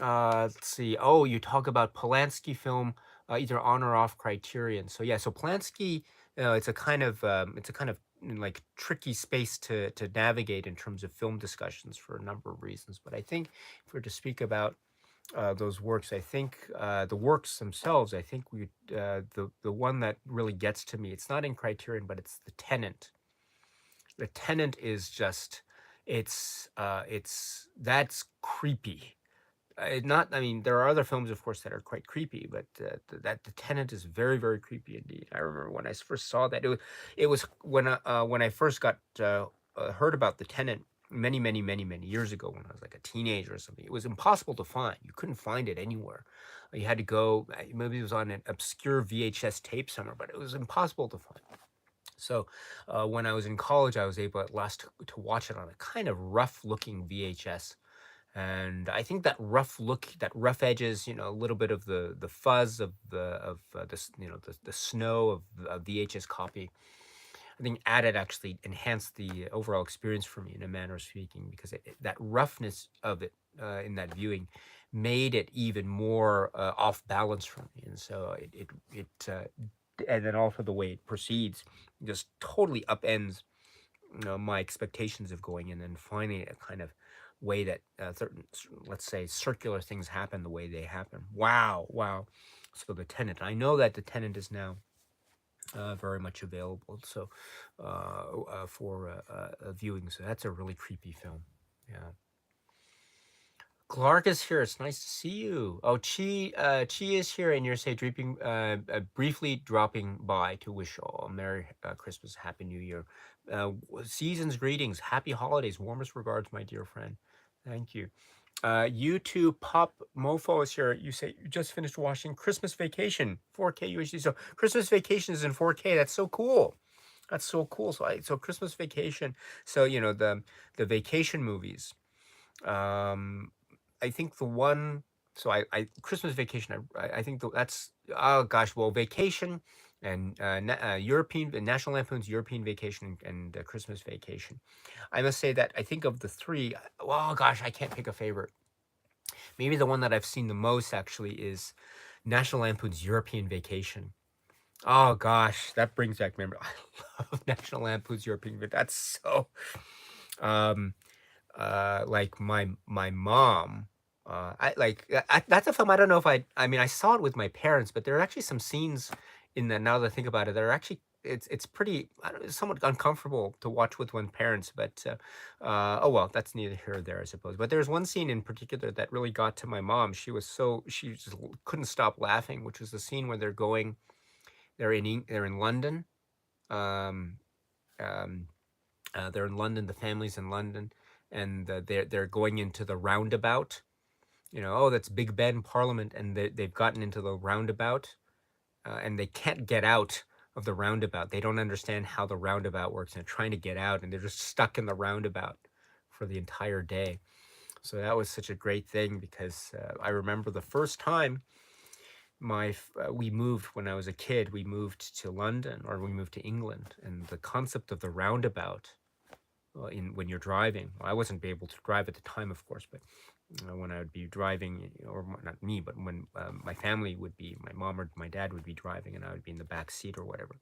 Let's see. Oh, you talk about Polanski film, either on or off Criterion. So yeah, so Polanski, it's a kind of like tricky space to navigate in terms of film discussions for a number of reasons. But I think if we're to speak about those works, I think the works themselves, I think the one that really gets to me, it's not in Criterion, but it's The Tenant. The Tenant is just, it's that's creepy. Not, I mean, there are other films, of course, that are quite creepy, but the Tenant is very creepy indeed. I remember when I first saw that. It was when I first got heard about the Tenant many years ago when I was like a teenager or something. It was impossible to find. You couldn't find it anywhere. You had to go. Maybe it was on an obscure VHS tape somewhere, but it was impossible to find. So when I was in college, I was able at last to watch it on a kind of rough-looking VHS, and I think that rough look, that rough edges, a little bit of the fuzz of the snow of a VHS copy, I think actually enhanced the overall experience for me in a manner of speaking, because that roughness of it in that viewing made it even more off balance for me, and so and then also the way it proceeds just totally upends my expectations of going in and finding a kind of way that certain, let's say, circular things happen the way they happen. Wow. So the Tenant, I know that the Tenant is now very much available. So for viewing, so that's a really creepy film. Yeah. Clark is here. It's nice to see you. Oh, Chi is here, and you're briefly dropping by to wish all a Merry Christmas, Happy New Year, season's greetings, Happy Holidays, warmest regards, my dear friend. Thank you. YouTube Pop Mofo is here. You say you just finished watching Christmas Vacation, 4K UHD. So Christmas Vacation is in 4K. That's so cool. That's so cool. So Christmas Vacation. So the vacation movies. I think the one. So I Christmas Vacation. I think that's oh gosh. Well, Vacation and National Lampoon's European Vacation and Christmas Vacation. I must say that I think of the three. Well, gosh, I can't pick a favorite. Maybe the one that I've seen the most actually is National Lampoon's European Vacation. Oh gosh, that brings back memory. I love National Lampoon's European Vacation. That's so um like my mom. That's a film I don't know if I mean I saw it with my parents, but there are actually some scenes in that now that I think about it that are actually it's pretty I don't, somewhat uncomfortable to watch with one parents, but oh well, that's neither here or there, I suppose. But there's one scene in particular that really got to my mom. She just couldn't stop laughing, which was the scene where they're in London. Um, um, they're in London. The family's in London, and they're going into the roundabout. You know, oh, that's Big Ben Parliament, and they've gotten into the roundabout, and they can't get out of the roundabout. They don't understand how the roundabout works, and they're trying to get out, and they're just stuck in the roundabout for the entire day. So that was such a great thing because I remember the first time we moved when I was a kid. We moved to London, or we moved to England, and the concept of the roundabout in when you're driving. Well, I wasn't able to drive at the time, of course, but when I would be driving, or not me, but when my family would be, my mom or my dad would be driving, and I would be in the back seat or whatever,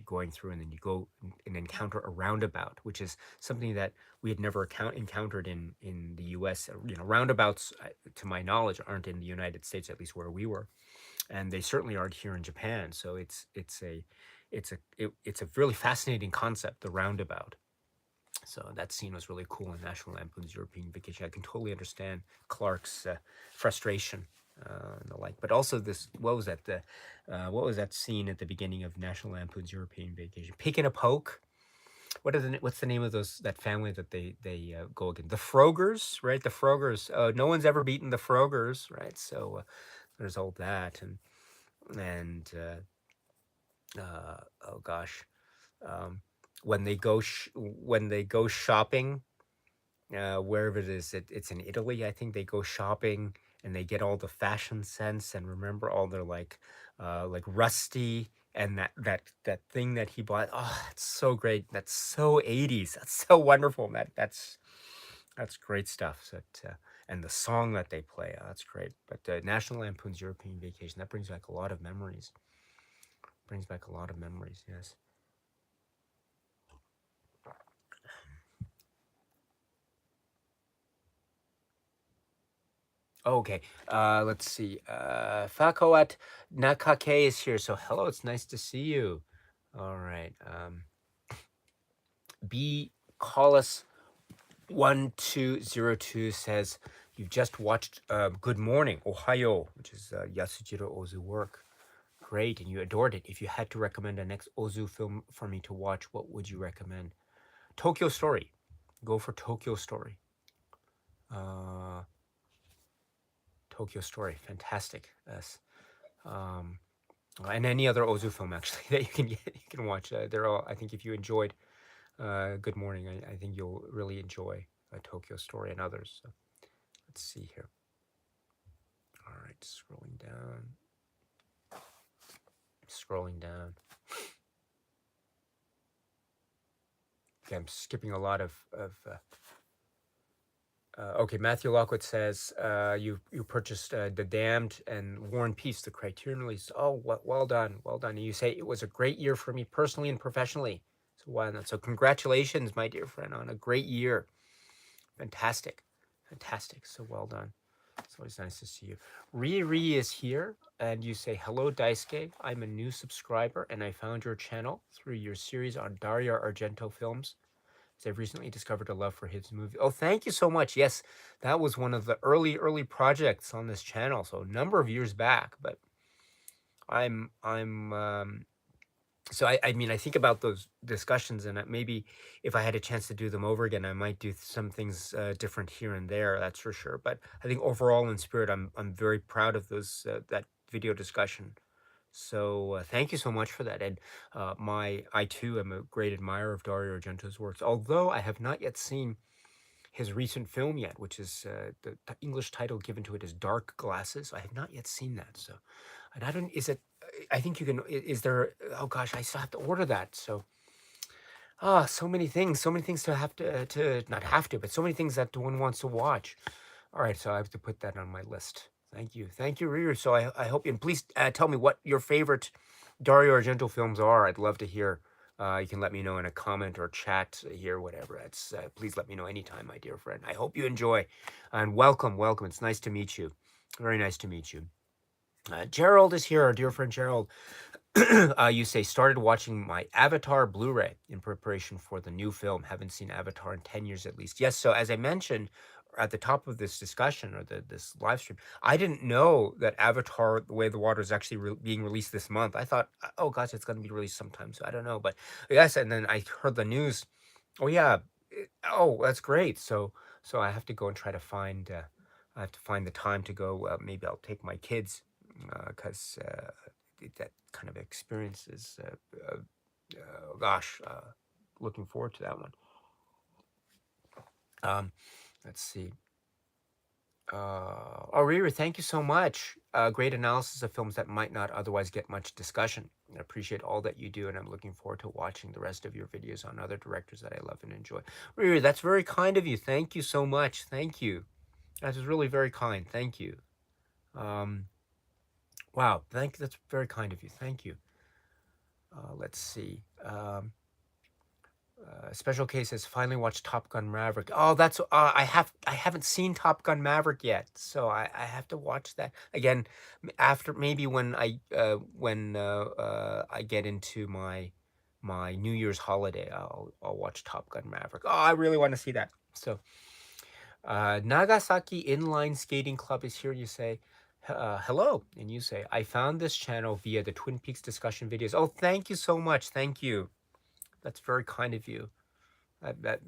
going through, and then you go and encounter a roundabout, which is something that we had never encountered in the U.S. You know, roundabouts, to my knowledge, aren't in the United States, at least where we were, and they certainly aren't here in Japan. So it's a really fascinating concept, the roundabout. So that scene was really cool in National Lampoon's European Vacation. I can totally understand Clark's frustration and the like. But also this, what was that scene at the beginning of National Lampoon's European Vacation? Pick and a Poke. What's the name of that family that they go against? The Frogers, right? The Frogers. No one's ever beaten the Frogers, right? So there's all that and oh gosh. Um, when they go shopping, wherever it is, it's in Italy. I think they go shopping and they get all the fashion sense and remember all their like Rusty and that thing that he bought. Oh, it's so great. That's so 80s. That's so wonderful. That's great stuff. And the song that they play, that's great. But National Lampoon's European Vacation, that brings back a lot of memories. Brings back a lot of memories. Yes. Okay, let's see. Fakowat Nakake is here. So hello, it's nice to see you. All right. B Collis 1202 says you've just watched Good Morning, Ohayo, which is Yasujiro Ozu work. Great, and you adored it. If you had to recommend a next Ozu film for me to watch, what would you recommend? Tokyo Story. Go for Tokyo Story. Tokyo Story, fantastic. Yes. And any other Ozu film actually that you can watch. They're all. I think if you enjoyed Good Morning, I think you'll really enjoy Tokyo Story and others. So let's see here. All right, scrolling down. Scrolling down. Okay, I'm skipping a lot of. Okay, Matthew Lockwood says you purchased The Damned and War and Peace, the Criterion release. Oh, well done, well done. And you say it was a great year for me personally and professionally. So why not? So congratulations, my dear friend, on a great year. Fantastic, fantastic. So well done. It's always nice to see you. Riri is here, and you say hello, Daisuke. I'm a new subscriber, and I found your channel through your series on Dario Argento films. I've recently discovered a love for his movie. Oh, thank you so much. Yes, that was one of the early projects on this channel, so a number of years back. But so I mean, I think about those discussions, and maybe if I had a chance to do them over again, I might do some things different here and there. That's for sure. But I think overall, in spirit, I'm very proud of those that video discussion. So thank you so much for that. And I too am a great admirer of Dario Argento's works, although I have not yet seen his recent film yet, which is the English title given to it is Dark Glasses. I have not yet seen that. So, and I don't. Is it? I think you can. Is there? Oh gosh, I still have to order that. So so many things to have to not have to, but so many things that one wants to watch. All right, so I have to put that on my list. Thank you, Riri. So I hope you, and please tell me what your favorite Dario Argento films are. I'd love to hear. You can let me know in a comment or chat here, whatever. That's please let me know anytime, my dear friend. I hope you enjoy, and welcome, welcome. It's nice to meet you. Very nice to meet you. Gerald is here, our dear friend Gerald. You say started watching my Avatar Blu-ray in preparation for the new film. Haven't seen Avatar in 10 years at least. Yes, so as I mentioned at the top of this discussion or this live stream, I didn't know that Avatar: The Way of the Water is actually being released this month. I thought, oh gosh, it's going to be released sometime, so I don't know. But yes, and then I heard the news. Oh yeah, oh that's great. So I have to go and try to find. I have to find the time to go. Maybe I'll take my kids because that kind of experience is, gosh, looking forward to that one. Let's see. Oh, Riri, thank you so much. Great analysis of films that might not otherwise get much discussion. I appreciate all that you do, and I'm looking forward to watching the rest of your videos on other directors that I love and enjoy. Riri, that's very kind of you. Thank you so much. Thank you. That is really very kind. Thank you. Wow, that's very kind of you. Thank you. Let's see. Special case has finally watched Top Gun Maverick. Oh, that's I haven't seen Top Gun Maverick yet, so I have to watch that again after maybe when I get into my New Year's holiday. I'll watch Top Gun Maverick. Oh, I really want to see that. So Nagasaki Inline Skating Club is here. You say. Hello, and you say, I found this channel via the Twin Peaks discussion videos. Oh, thank you so much. Thank you. That's very kind of you. That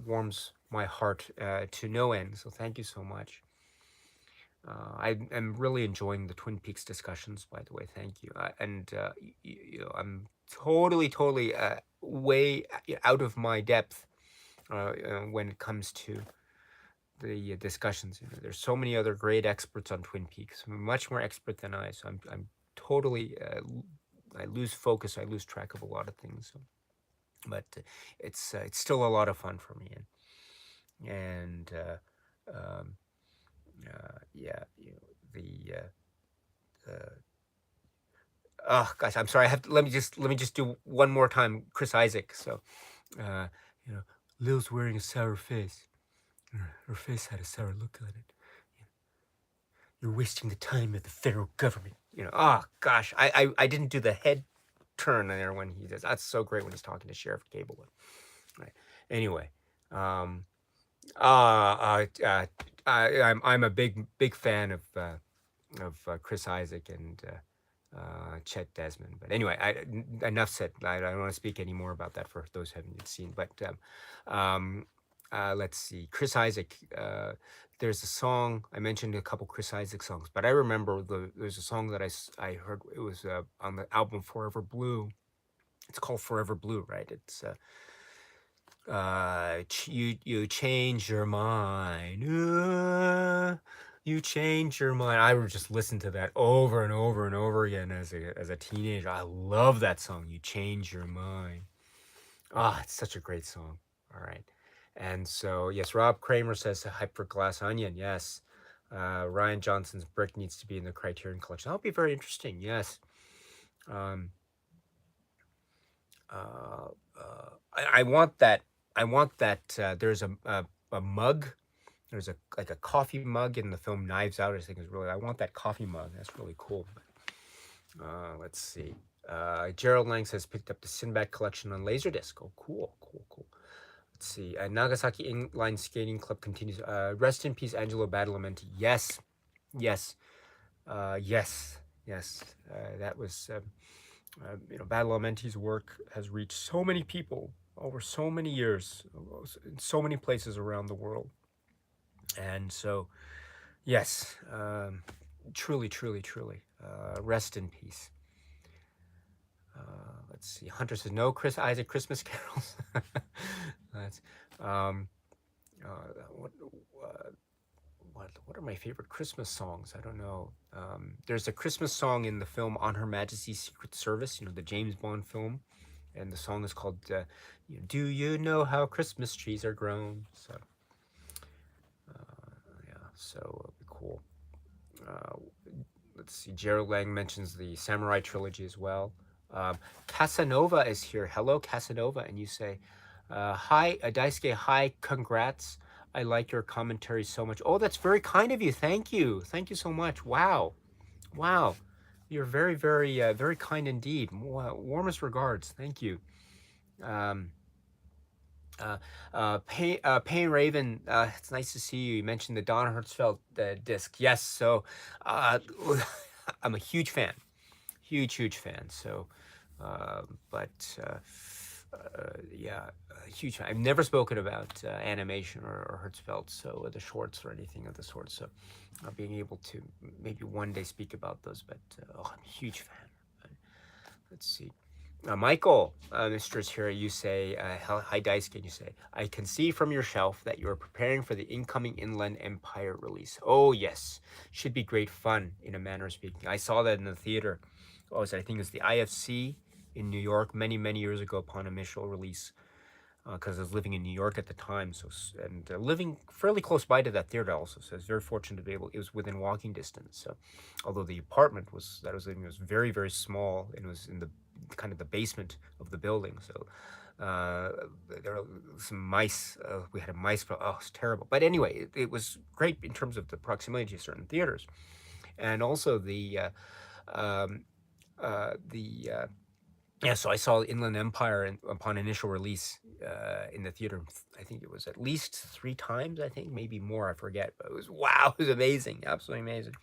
warms my heart to no end. So thank you so much. I am really enjoying the Twin Peaks discussions, by the way. Thank you. I'm totally way out of my depth when it comes to the discussions. There's so many other great experts on Twin Peaks, much more expert than I. So I'm totally I lose focus. I lose track of a lot of things. So. But it's still a lot of fun for me, and yeah, oh gosh, I'm sorry. I have to let me just do one more time, Chris Isaac. So, uh, Lil's wearing a sour face. Her face had a sour look on it. You're wasting the time of the federal government. Oh gosh, I didn't do the head turn there when he does. That's so great when he's talking to Sheriff Gable. Right. Anyway, I'm a big fan of Chris Isaac and Chet Desmond. But anyway, enough said. I don't want to speak any more about that for those who haven't seen. But let's see, Chris Isaac. There's a song I mentioned a couple Chris Isaac songs, but I remember there's a song that I heard. It was on the album Forever Blue. It's called Forever Blue, right? It's you change your mind. You change your mind. I would just listen to that over and over and over again as a teenager. I love that song. You change your mind. It's such a great song. All right. And so yes, Rob Kramer says hype for Glass Onion. Yes. Ryan Johnson's Brick needs to be in the Criterion Collection. That'll be very interesting. Yes. I want that. I want that. There's a mug. There's like a coffee mug in the film Knives Out. I think is really. I want that coffee mug. That's really cool. Let's see. Gerald Lang says picked up the Sinbad collection on Laserdisc. Oh, cool. Let's see. Nagasaki Inline Skating Club continues. Rest in peace, Angelo Badalamenti. Yes. That was. Badalamenti's work has reached so many people over so many years, in so many places around the world. And so, yes, truly, rest in peace. Let's see. Hunter says no. Chris Isaac Christmas carols. That's what are my favorite Christmas songs? I don't know. There's a Christmas song in the film On Her Majesty's Secret Service, the James Bond film, and the song is called "Do You Know How Christmas Trees Are Grown?" So yeah, so it'll be cool. Uh, let's see. Gerald Lang mentions the Samurai trilogy as well. Casanova is here. Hello, Casanova, and you say, "Hi, Daisuke. Hi, congrats. I like your commentary so much." Oh, that's very kind of you. Thank you. Thank you so much. Wow, wow. You're very, very, very kind indeed. Warmest regards. Thank you. Um, Payne Raven, it's nice to see you. You mentioned the Don Hertzfeldt disc. Yes, so uh, I'm a huge fan. Huge fan. So, but yeah, huge fan. I've never spoken about animation or Hertzfeldt, so the shorts or anything of the sort. So, being able to maybe one day speak about those, but I'm a huge fan. Let's see. Michael, Mistress here, you say, hi Daisuke, you say, I can see from your shelf that you are preparing for the incoming Inland Empire release. Oh yes, should be great fun in a manner of speaking. I saw that in the theater. Oh, I think it's the IFC in New York many years ago upon initial release, because I was living in New York at the time, and living fairly close by to that theater also. So I was very fortunate to be able. It was within walking distance. So, although the apartment that I was living in was very small, and it was in the kind of the basement of the building. So there were some mice. We had a mice. Oh, it's terrible. But anyway, it was great in terms of the proximity to certain theaters, and also the yeah, so I saw Inland Empire upon initial release in the theater. I think it was at least 3 times. I think maybe more. I forget. But it was wow. It was amazing. Absolutely amazing.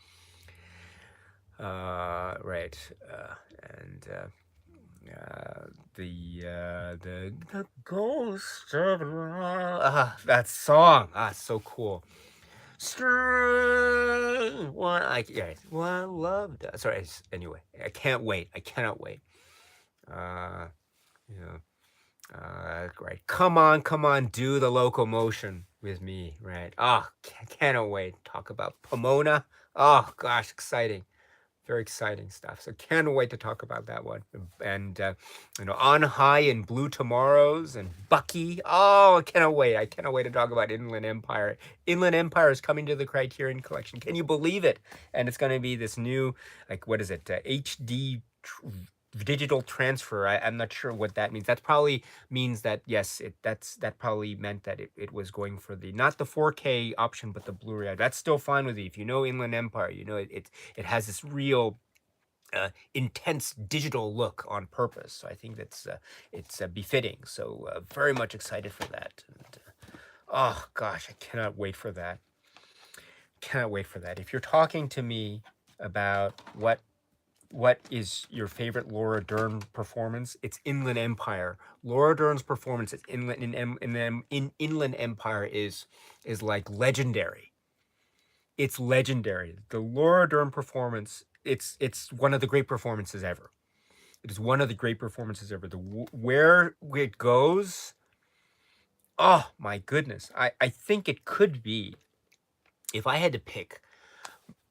Right. And the ghost of that song. So cool. Strong one. One love. Sorry. Anyway, I can't wait. I cannot wait. Yeah. Right. Come on, do the locomotion with me, right? Oh, cannot wait. Talk about Pomona. Oh gosh, exciting. Very exciting stuff. So can't wait to talk about that one. And On High and Blue Tomorrows and Bucky. Oh, I cannot wait. I cannot wait to talk about Inland Empire. Inland Empire is coming to the Criterion Collection. Can you believe it? And it's going to be this new, like, what is it? HD digital transfer. I'm not sure what that means. That probably means that yes, that probably meant that it was going for the not the 4K option but the Blu-ray. That's still fine with me. If you know Inland Empire, you know it has this real intense digital look on purpose. So I think it's befitting. So very much excited for that. And, oh gosh, I cannot wait for that. Cannot wait for that. If you're talking to me about what is your favorite Laura Dern performance? It's Inland Empire. Laura Dern's performance in Inland Empire is like legendary. It's legendary. The Laura Dern performance. It's one of the great performances ever. It is one of the great performances ever. Where it goes. Oh my goodness. I think it could be, if I had to pick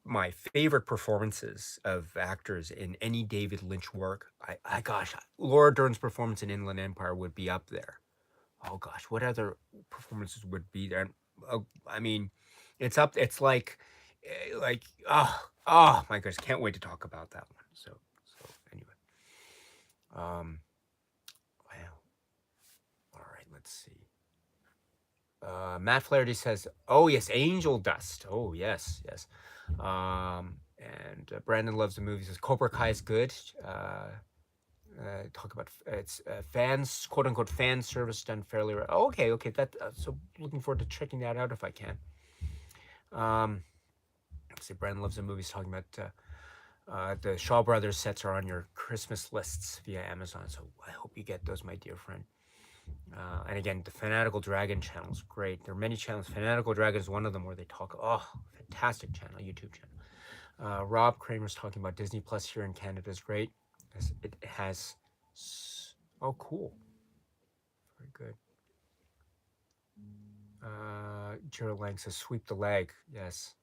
my favorite performances of actors in any David Lynch work, gosh, Laura Dern's performance in Inland Empire would be up there. Oh gosh, what other performances would be there? I mean, it's up. It's like oh my gosh, can't wait to talk about that one. So anyway, wow. All right, let's see. Matt Flaherty says, "Oh yes, Angel Dust. Oh yes. And Brandon loves the movie. Says Cobra Kai is good. Talk about it's fans, quote unquote, fan service done fairly well. Oh, okay. That so looking forward to checking that out if I can. Let's see. Brandon loves the movies. Talking about the Shaw Brothers sets are on your Christmas lists via Amazon. So I hope you get those, my dear friend. And again, the Fanatical Dragon channel is great. There are many channels. Fanatical Dragon is one of them where they talk. Oh, fantastic channel, YouTube channel. Rob Kramer's talking about Disney Plus here in Canada is great. It has. Oh, cool. Very good. Gerald Lang says, "Sweep the leg." Yes.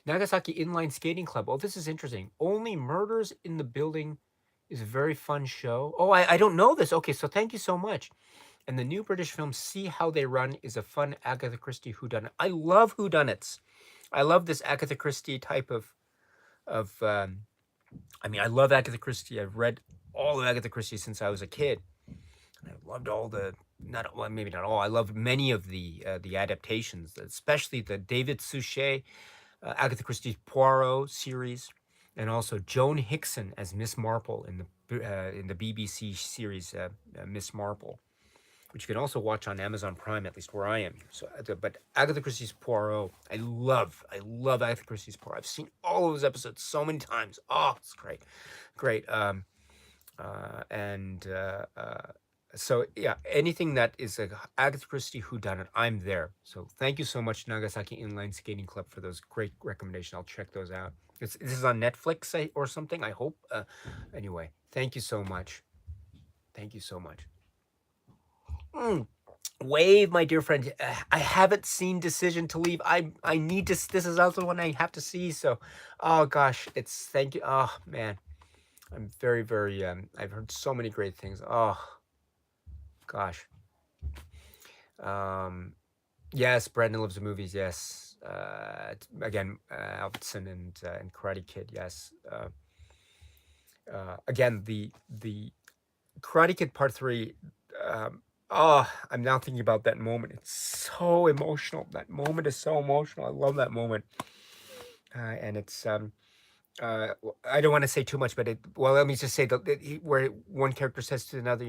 Nagasaki Inline Skating Club. Oh, this is interesting. Only Murders in the Building is a very fun show. Oh, I don't know this. Okay, so thank you so much. And the new British film See How They Run is a fun Agatha Christie whodunit. I love whodunits. I love this Agatha Christie type of. I mean, I love Agatha Christie. I've read all of Agatha Christie since I was a kid. And I loved all the not well, maybe not all. I loved many of the adaptations, especially the David Suchet Agatha Christie's Poirot series, and also Joan Hickson as Miss Marple in the BBC series Miss Marple, which you can also watch on Amazon Prime, at least where I am here. So, but Agatha Christie's Poirot, I love Agatha Christie's Poirot. I've seen all of those episodes so many times. Oh, it's great. And so yeah, anything that is a Agatha Christie whodunit, I'm there. So thank you so much, Nagasaki Inline Skating Club, for those great recommendations. I'll check those out. This is on Netflix or something, I hope. Anyway, thank you so much. Thank you so much. Wave, my dear friend. I haven't seen Decision to Leave. I need to. This is also one I have to see. So, oh gosh, it's thank you. Oh man, I'm very. I've heard so many great things. Oh gosh. Yes, Brandon loves the movies. Yes. Again, Albertson and Karate Kid. Yes. Again, the Karate Kid Part 3. I'm now thinking about that moment. It's so emotional. That moment is so emotional. I love that moment. And it's I don't want to say too much, but let me just say where one character says to another,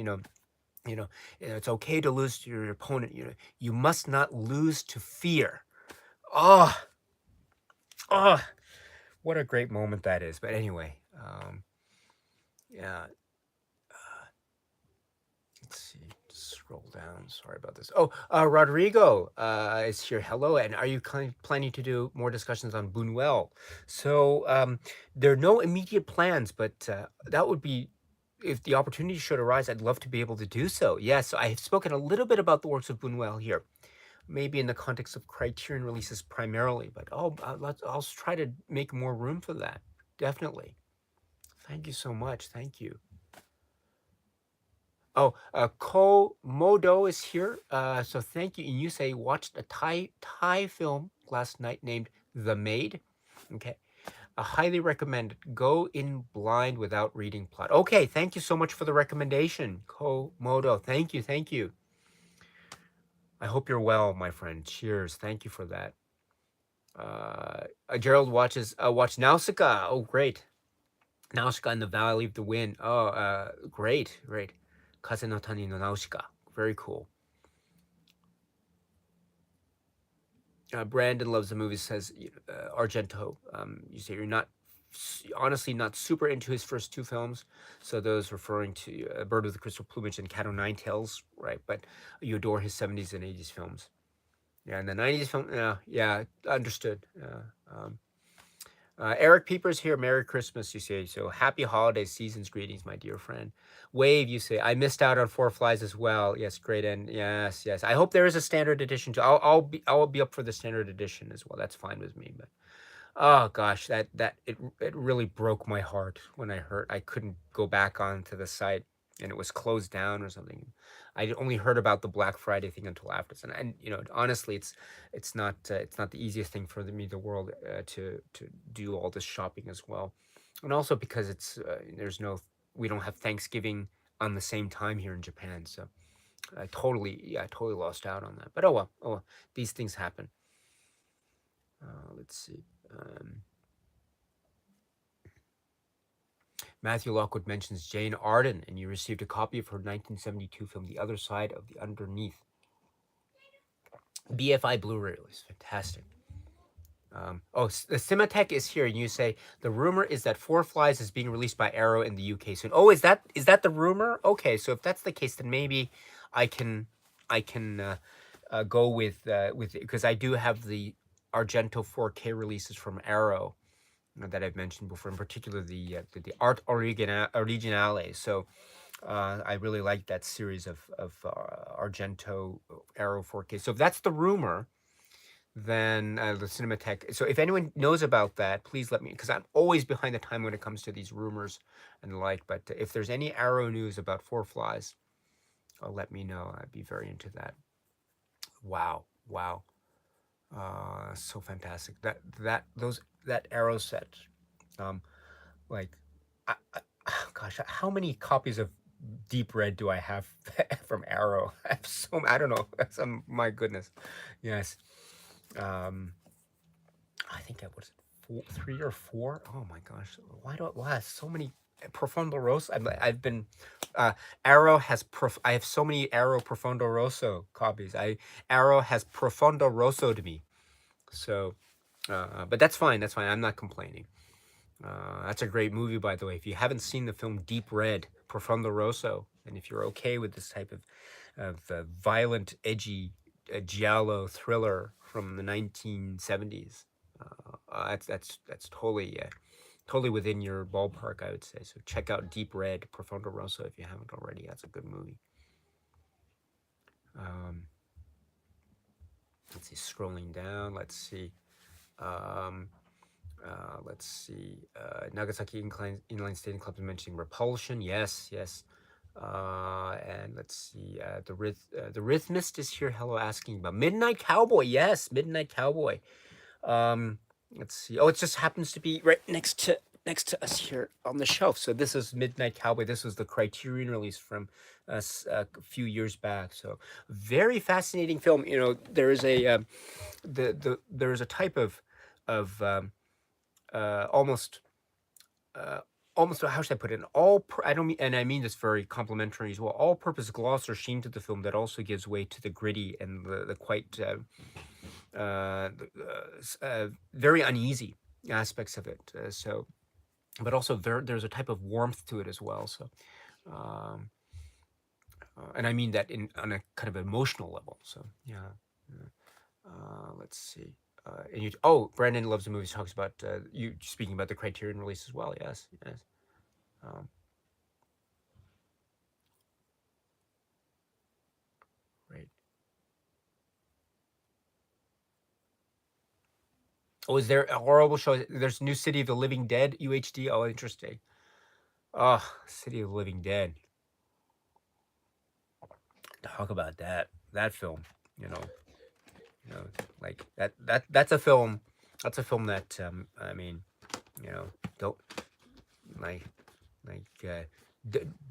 it's okay to lose to your opponent. You must not lose to fear. Oh, what a great moment that is. But anyway, yeah. Let's see. Scroll down. Sorry about this. Oh, Rodrigo is here. Hello, and are you planning to do more discussions on Buñuel? So there are no immediate plans, but that would be, if the opportunity should arise, I'd love to be able to do so. Yes, I have spoken a little bit about the works of Buñuel here, maybe in the context of Criterion releases primarily, but I'll try to make more room for that. Definitely. Thank you so much. Thank you. Oh, Komodo is here. So thank you. And you say watched a Thai film last night named The Maid. Okay. I highly recommend it. Go in blind without reading plot. Okay, thank you so much for the recommendation, Komodo. Thank you. I hope you're well, my friend. Cheers. Thank you for that. Gerald watched Nausicaa. Oh, great. Nausicaa in the Valley of the Wind. Oh, great. Kaze no Tani no Nausicaa. Very cool. Brandon loves the movie, says Argento. You say you're honestly not super into his first two films. So those referring to Bird with the Crystal Plumage and Cat o' Nine Tails, right? But you adore his 70s and 80s films. Yeah, and the 90s film, yeah, understood. Eric Peepers here. Merry Christmas, you say. So happy holidays, seasons greetings, my dear friend. Wave, you say. I missed out on Four Flies as well. Yes, great. And yes. I hope there is a standard edition too. I'll be up for the standard edition as well. That's fine with me. But oh gosh, it really broke my heart when I heard I couldn't go back onto the site and it was closed down or something. I only heard about the Black Friday thing until after, and honestly, it's not the easiest thing for me in the world to do all this shopping as well, and also because we don't have Thanksgiving on the same time here in Japan, so I totally lost out on that. But oh well, these things happen. Let's see. Matthew Lockwood mentions Jane Arden, and you received a copy of her 1972 film, The Other Side of the Underneath. BFI Blu-ray release. Fantastic. The Cinematech is here, and you say the rumor is that Four Flies is being released by Arrow in the UK soon. Oh, is that the rumor? Okay, so if that's the case, then maybe I can go with because I do have the Argento 4K releases from Arrow that I've mentioned before, in particular the Art Originale. So I really like that series of Argento Arrow 4K. So if that's the rumor, than the Cinematheque. So if anyone knows about that, please let me, because I'm always behind the time when it comes to these rumors and the like. But if there's any Arrow news about Four Flies, let me know. I'd be very into that. Wow, wow, so fantastic. That Arrow set, um, like, gosh, how many copies of Deep Red do I have from Arrow? I have I don't know. Some, my goodness, yes. Um, I think I was four, 3 or 4. Oh my gosh, why do I have so many Profondo Rosso? I've been Arrow has I have so many Arrow Profondo Rosso copies. Arrow has Profondo Rosso to me. So, but that's fine. That's fine. I'm not complaining. That's a great movie, by the way. If you haven't seen the film Deep Red, Profondo Rosso, and if you're okay with this type of violent, edgy, giallo thriller from the 1970s, that's totally totally within your ballpark, I would say. So check out Deep Red, Profondo Rosso if you haven't already. That's a good movie. Um, let's see, scrolling down. Let's see. Nagasaki Inline Skating Club is mentioning Repulsion. Yes, yes. And let's see. The Rhythmist is here. Hello, asking about Midnight Cowboy. Yes, Midnight Cowboy. Let's see. Oh, it just happens to be right next to us here on the shelf. So this is Midnight Cowboy. This was the Criterion release from us a few years back. So very fascinating film. You know, there is a there is a type of almost almost, how should I put it? I don't mean, and I mean this very complimentary as well. All-purpose gloss or sheen to the film that also gives way to the gritty and the quite very uneasy aspects of it. So, but also there's a type of warmth to it as well. So, um, and I mean that on a kind of emotional level. So, yeah. Let's see. Brandon loves the movies. Talks about you speaking about the Criterion release as well. Yes, yes. Um, right. Oh, is there a horrible show? There's New City of the Living Dead, UHD. Oh, interesting. Oh, City of the Living Dead. Talk about that film. You know, like that's a film. That's a film that I mean, don't like like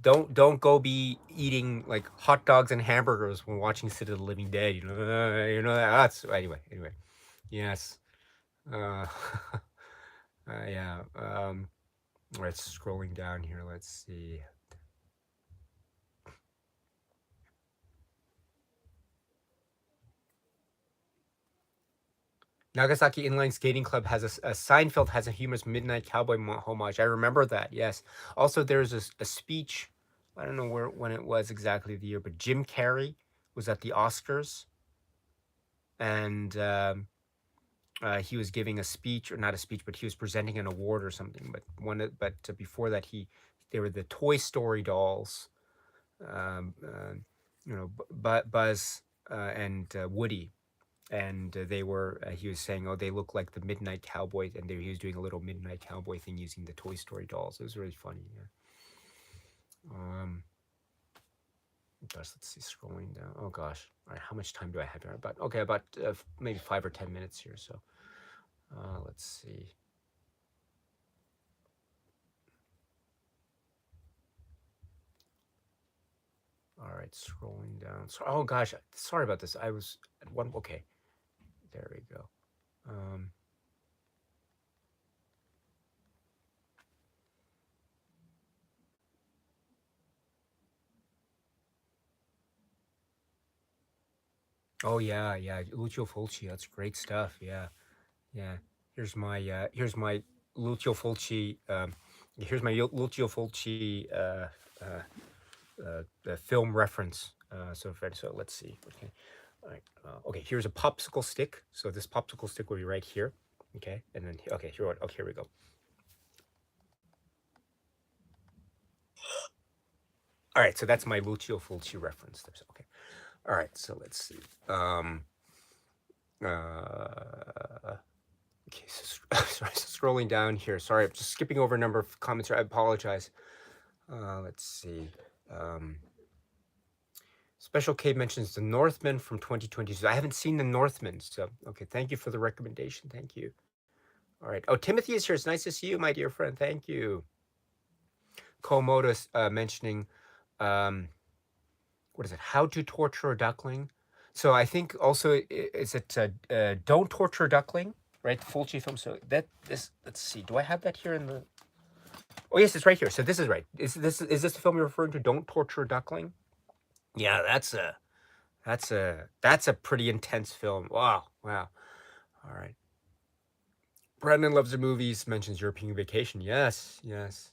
don't go be eating like hot dogs and hamburgers when watching City of the Living Dead. That's anyway. Yes. Uh, yeah. Let's scrolling down here. Let's see. Nagasaki Inline Skating Club has a Seinfeld has a humorous Midnight Cowboy homage. I remember that. Yes. Also, there's a speech. I don't know when it was exactly the year, but Jim Carrey was at the Oscars, and he was giving a speech, or not a speech, but he was presenting an award or something. But before that, they were the Toy Story dolls. Um, uh, Buzz and Woody, and they were he was saying, oh, they look like the Midnight Cowboy, and he was doing a little Midnight Cowboy thing using the Toy Story dolls. It was really funny. Yeah. Let's see, scrolling down. Oh gosh, all right, how much time do I have here? About maybe 5 or 10 minutes here. So let's see. All right, scrolling down. So, oh gosh, sorry about this. I was at one. Okay, there we go. Oh yeah, yeah, Lucio Fulci. That's great stuff. Yeah, yeah. Here's my Lucio Fulci. Here's my Lucio Fulci film reference. So let's see. Okay, all right. Okay, here's a popsicle stick. So this popsicle stick will be right here. Okay, and then okay, here we go. All right, so that's my Lucio Fulci reference. Okay, all right. So let's see. Okay, so, sorry, so scrolling down here. Sorry, I'm just skipping over a number of comments here. I apologize. Let's see. Um, Special K mentions The Northman from 2022. I haven't seen The Northman, so okay. Thank you for the recommendation. Thank you. All right. Oh, Timothy is here. It's nice to see you, my dear friend. Thank you. Komodo mentioning, what is it? How to Torture a Duckling. So I think also is it Don't Torture a Duckling, right? The full chief film. So that this. Let's see. Do I have that here in the? Oh yes, it's right here. So this is right. Is this the film you're referring to? Don't Torture a Duckling. Yeah, that's a pretty intense film. Wow, wow. All right. Brendan loves the movies. Mentions European Vacation. Yes, yes.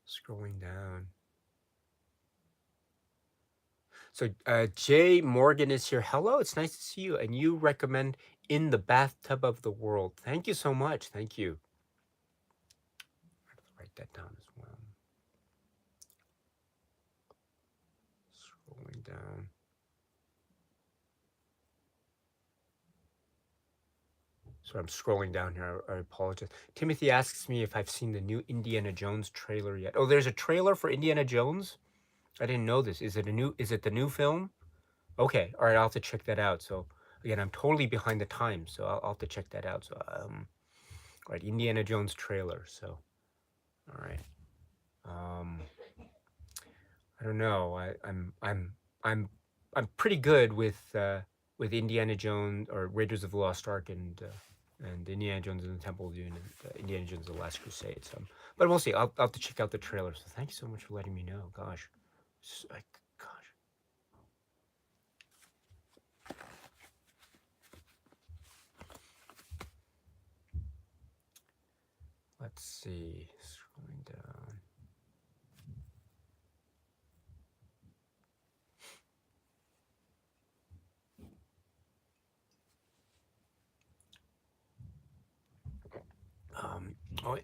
Scrolling down. So Jay Morgan is here. Hello, it's nice to see you. And you recommend In the Bathtub of the World. Thank you so much. Thank you. I have to write that down as well. Scrolling down. So I'm scrolling down here. I apologize. Timothy asks me if I've seen the new Indiana Jones trailer yet. Oh, there's a trailer for Indiana Jones? I didn't know this. Is it the new film? Okay. All right. I'll have to check that out. So again, I'm totally behind the times, so I'll have to check that out. So all right, Indiana Jones trailer. So all right. I don't know. I'm pretty good with Indiana Jones or Raiders of the Lost Ark and Indiana Jones and the Temple of Doom and Indiana Jones and the Last Crusade. So, but we'll see. I'll have to check out the trailer. So thank you so much for letting me know. Gosh, gosh. Let's see. Scrolling down.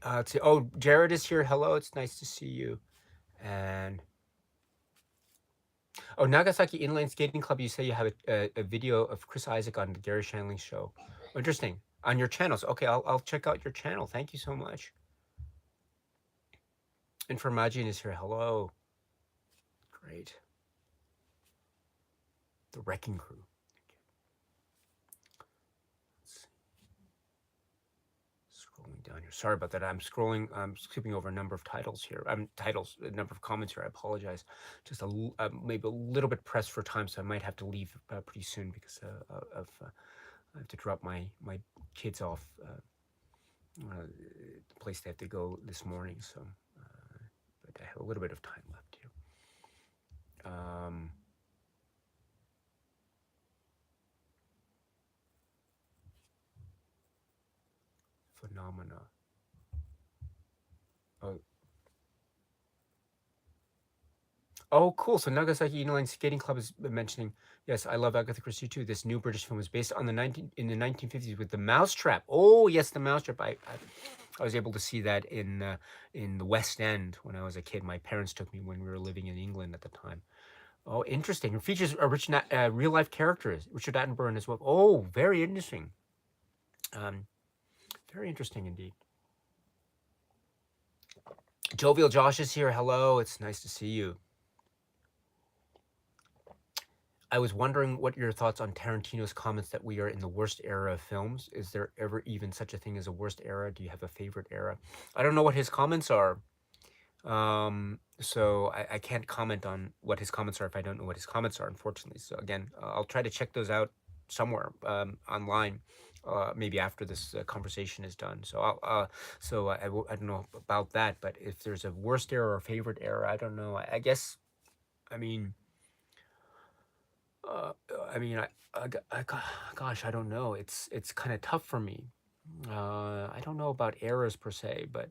Let's see. Oh, Jared is here. Hello, it's nice to see you. And oh, Nagasaki Inline Skating Club. You say you have a video of Chris Isaac on the Gary Shandling show. Interesting. On your channels. Okay, I'll check out your channel. Thank you so much. Informagine is here. Hello. Great. The Wrecking Crew. Scrolling down here. Sorry about that. I'm skipping over a number of titles here. A number of comments here. I apologize. Just maybe a little bit pressed for time, so I might have to leave pretty soon because I have to drop my kids off the place they have to go this morning. So, but I have a little bit of time left here. Phenomena. Oh, cool. So Nagasaki Inline Skating Club is mentioning, yes, I love Agatha Christie too. This new British film was based on the 1950s with the Mousetrap. Oh, yes, the Mousetrap. I was able to see that in the West End when I was a kid. My parents took me when we were living in England at the time. Oh, interesting. It features real life characters, Richard Attenborough as well. Oh, very interesting. Very interesting indeed. Jovial Josh is here. Hello, it's nice to see you. I was wondering what your thoughts on Tarantino's comments that we are in the worst era of films. Is there ever even such a thing as a worst era? Do you have a favorite era? I don't know what his comments are. So I can't comment on what his comments are if I don't know what his comments are, unfortunately. So again, I'll try to check those out somewhere online, maybe after this conversation is done. So I don't know about that. But if there's a worst era or favorite era, I don't know. I guess, I mean, gosh, I don't know. It's kind of tough for me. I don't know about eras per se, but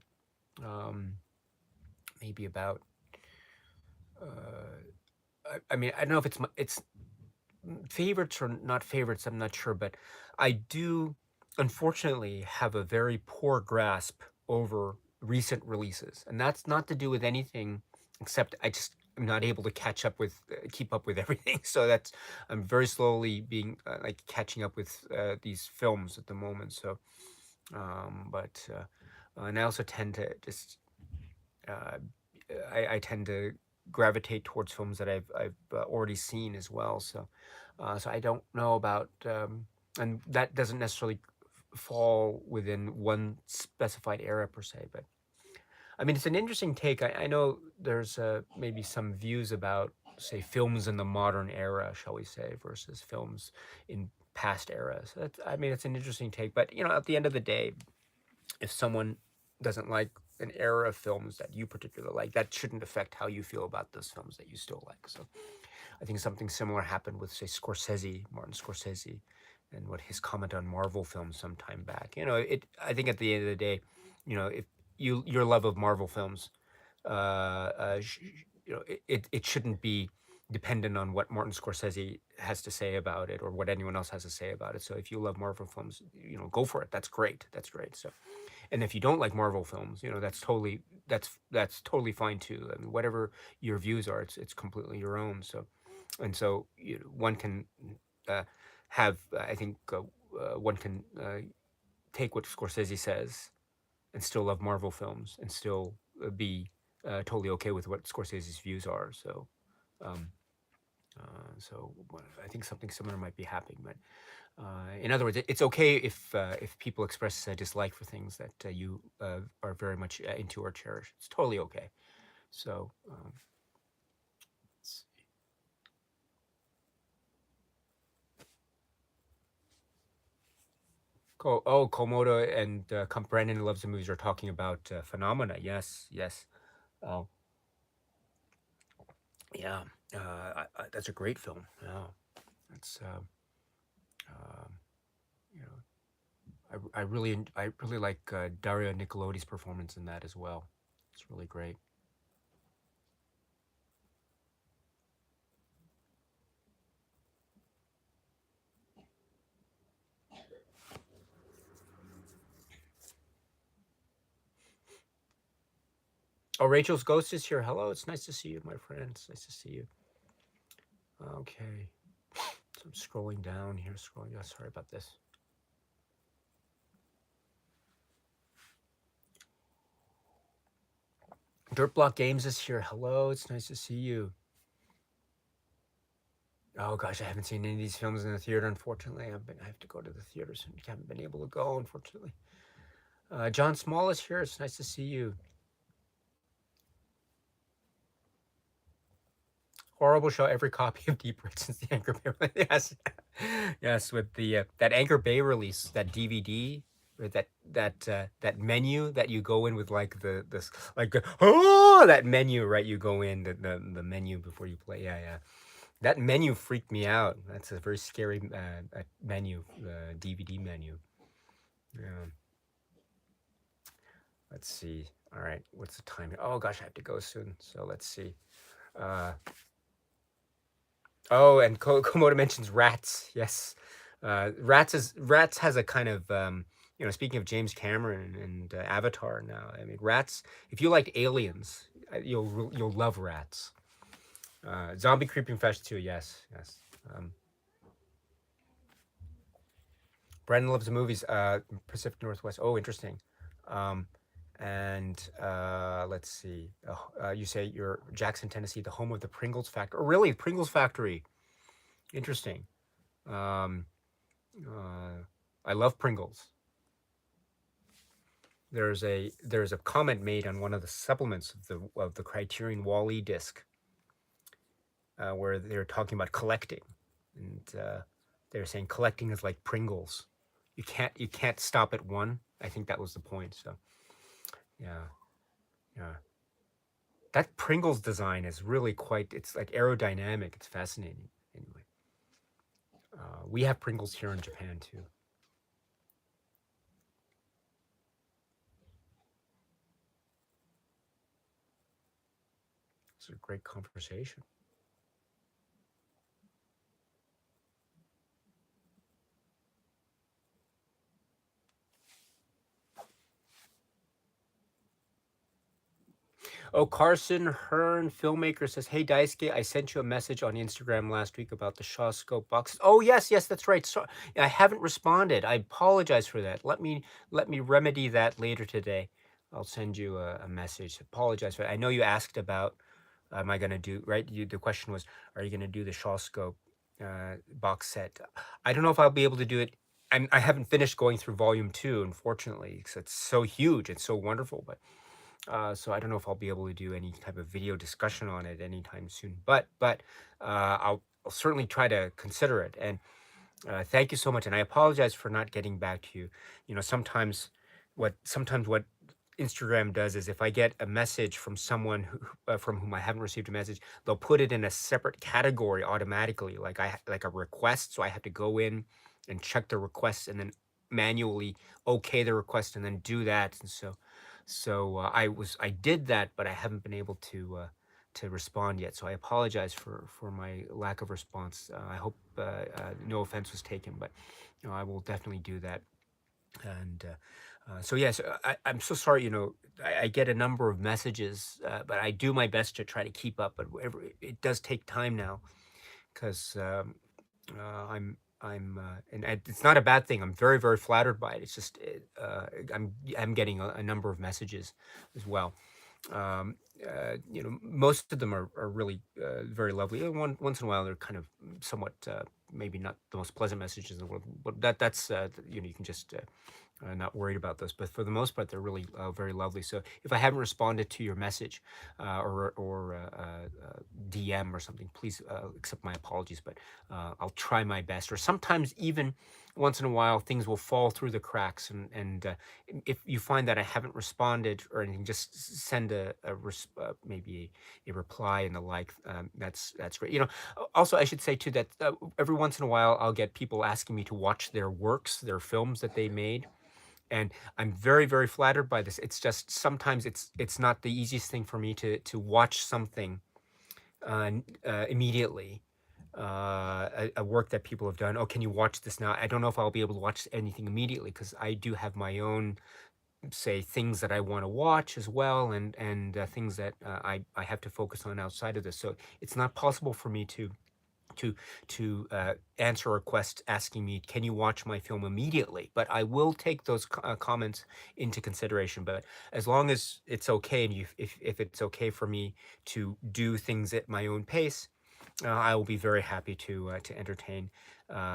maybe about. I mean, I don't know if it's favorites or not favorites. I'm not sure, but I do, unfortunately, have a very poor grasp over recent releases, and that's not to do with anything except I'm not able to catch up with keep up with everything. So that's I'm very slowly being like catching up with these films at the moment. So, but and I also tend to just uh, I tend to gravitate towards films that I've already seen as well. So, so I don't know about, and that doesn't necessarily fall within one specified era per se. But I mean, it's an interesting take. I know there's maybe some views about, say, films in the modern era, shall we say, versus films in past eras. That's, I mean, it's an interesting take. But you know, at the end of the day, if someone doesn't like an era of films that you particularly like, that shouldn't affect how you feel about those films that you still like. So I think something similar happened with, say, Scorsese, Martin Scorsese, and what his comment on Marvel films some time back. You know, it. I think at the end of the day, you know, if your love of Marvel films, you know, it shouldn't be dependent on what Martin Scorsese has to say about it or what anyone else has to say about it. So if you love Marvel films, you know, go for it. That's great. That's great. So, and if you don't like Marvel films, you know, that's totally fine too. I mean, whatever your views are, it's completely your own. So, and so you know, one can uh, have, I think, one can take what Scorsese says and still love Marvel films and still be totally okay with what Scorsese's views are. So, um, I think something similar might be happening. But in other words, it's okay if people express a dislike for things that you are very much into or cherish. It's totally okay. So, let's see. Komodo and Brandon loves the movies are talking about Phenomena. Yes, yes. Oh, yeah. That's a great film. Yeah, it's um, you know, I really like Dario Nicolodi's performance in that as well. It's really great. Oh, Rachel's Ghost is here. Hello, it's nice to see you, my friend. It's nice to see you. Okay, so I'm scrolling down here. Scrolling down. Sorry about this. Dirt Block Games is here. Hello, it's nice to see you. Oh gosh, I haven't seen any of these films in the theater. Unfortunately, I have to go to the theaters and haven't been able to go. Unfortunately, John Small is here. It's nice to see you. Horrible show. Every copy of Deep Red since the Anchor Bay. Yes, yes. With the that Anchor Bay release, that DVD, with that menu that you go in with like this like oh that menu, right? You go in the menu before you play. Yeah, yeah. That menu freaked me out. That's a very scary menu, DVD menu. Yeah. Let's see. All right. What's the time here? Oh gosh, I have to go soon. So let's see. Uh, oh, and Komodo mentions Rats. Yes. Rats has a kind of you know, speaking of James Cameron and Avatar now. I mean, Rats. If you liked Aliens, you'll love Rats. Zombie Creeping Fest too. Yes. Yes. Um, Brandon loves the movies. Pacific Northwest. Oh, interesting. Um, and let's see. You say you're Jackson, Tennessee, the home of the Pringles factory. Oh, really? Pringles factory. Interesting. Um, I love Pringles. There's a comment made on one of the supplements of the Criterion Wall-E disc where they're talking about collecting, and they're saying collecting is like Pringles. You can't stop at one. I think that was the point. So yeah, yeah. That Pringles design is really quite. It's like aerodynamic. It's fascinating. Anyway, we have Pringles here in Japan too. It's a great conversation. Oh, Carson Hearn, filmmaker, says, "Hey Daisuke, I sent you a message on Instagram last week about the Shaw Scope boxes." Oh yes, yes, that's right. So I haven't responded. I apologize for that. Let me remedy that later today. I'll send you a message. Apologize for that. I know you asked about, am I going to do right? The question was, are you going to do the Shaw Scope box set? I don't know if I'll be able to do it. I haven't finished going through volume 2, unfortunately, because it's so huge and so wonderful. But so I don't know if I'll be able to do any type of video discussion on it anytime soon. But I'll certainly try to consider it. And thank you so much. And I apologize for not getting back to you. You know, sometimes what Instagram does is if I get a message from someone from whom I haven't received a message, they'll put it in a separate category automatically, like a request. So I have to go in and check the request and then manually okay the request and then do that. And so I did that, but I haven't been able to respond yet. So I apologize for my lack of response. I hope no offense was taken, but I will definitely do that. And so yes, I'm so sorry. I get a number of messages, but I do my best to try to keep up. But it does take time now because and it's not a bad thing. I'm very very flattered by it. It's just I'm getting a number of messages as well. Most of them are really very lovely. And once in a while, they're kind of somewhat maybe not the most pleasant messages in the world. But that's you can just not worried about those. But for the most part, they're really very lovely. So if I haven't responded to your message or DM or something, please accept my apologies. But I'll try my best. Or sometimes even once in a while, things will fall through the cracks. And if you find that I haven't responded or anything, just send maybe a reply and the like. That's great. Also, I should say too that every once in a while I'll get people asking me to watch their works, their films that they made, and I'm very very flattered by this. It's just sometimes it's not the easiest thing for me to watch something immediately. A work that people have done. Oh, can you watch this now? I don't know if I'll be able to watch anything immediately because I do have my own, say, things that I want to watch as well, and things that I have to focus on outside of this. So it's not possible for me to answer requests asking me, can you watch my film immediately? But I will take those comments into consideration. But as long as it's okay, and if it's okay for me to do things at my own pace, I will be very happy to entertain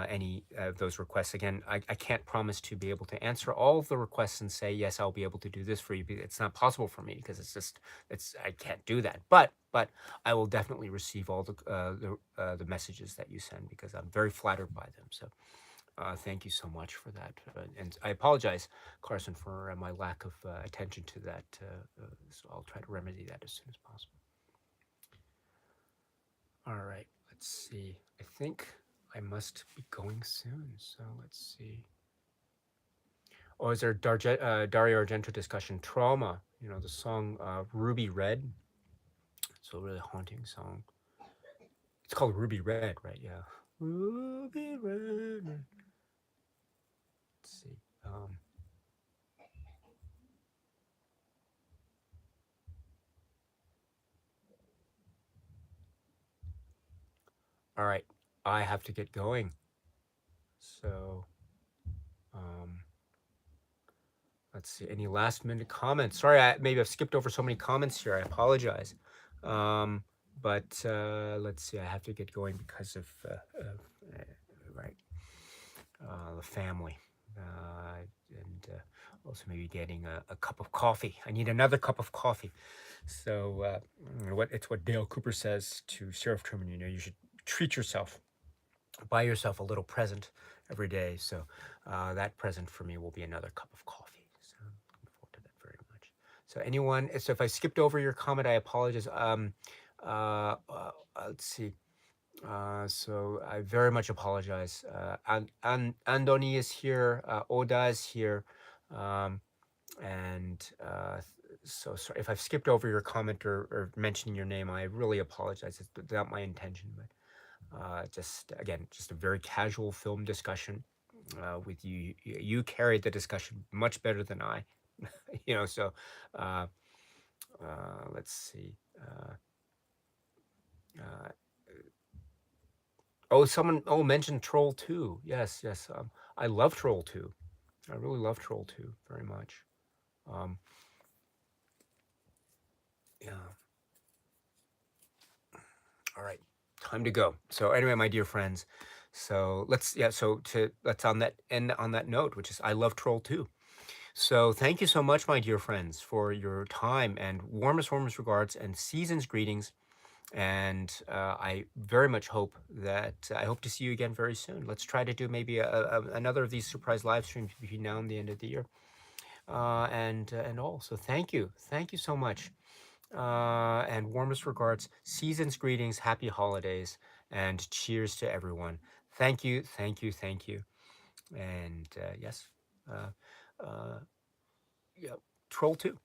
any of those requests. Again, I can't promise to be able to answer all of the requests and say yes, I'll be able to do this for you. It's not possible for me because I can't do that. But I will definitely receive all the messages that you send because I'm very flattered by them. So thank you so much for that. And I apologize, Carson, for my lack of attention to that. So I'll try to remedy that as soon as possible. All right, let's see. I think I must be going soon, so let's see. Oh, is there Dario Argento discussion? Trauma, the song Ruby Red. It's a really haunting song. It's called Ruby Red, right? Yeah. Ruby Red. Let's see. All right, I have to get going. So, let's see. Any last minute comments? Sorry, maybe I've skipped over so many comments here. I apologize. But let's see. I have to get going because of right the family, and also maybe getting a cup of coffee. I need another cup of coffee. So it's what Dale Cooper says to Sheriff Truman. You should treat yourself, buy yourself a little present every day. So that present for me will be another cup of coffee. So I'm looking forward to that very much. So if I skipped over your comment, I apologize. Let's see. So I very much apologize. Andoni is here. Oda is here. And so sorry if I've skipped over your comment or mentioning your name. I really apologize. It's not my intention, but just a very casual film discussion with you. You carried the discussion much better than I. So Let's see. Uh, oh, someone mentioned Troll 2. Yes, yes. I love Troll 2. I really love Troll 2 very much. Um, yeah. All right. Time to go. So anyway, my dear friends, so let's on that end on that note, which is I love Troll 2. So thank you so much, my dear friends, for your time and warmest regards and season's greetings. And I very much hope that I hope to see you again very soon. Let's try to do maybe another of these surprise live streams between now and the end of the year. And all. So thank you so much. And warmest regards, season's greetings, happy holidays, and cheers to everyone. Thank you. And yes, uh, uh, yeah, Troll 2.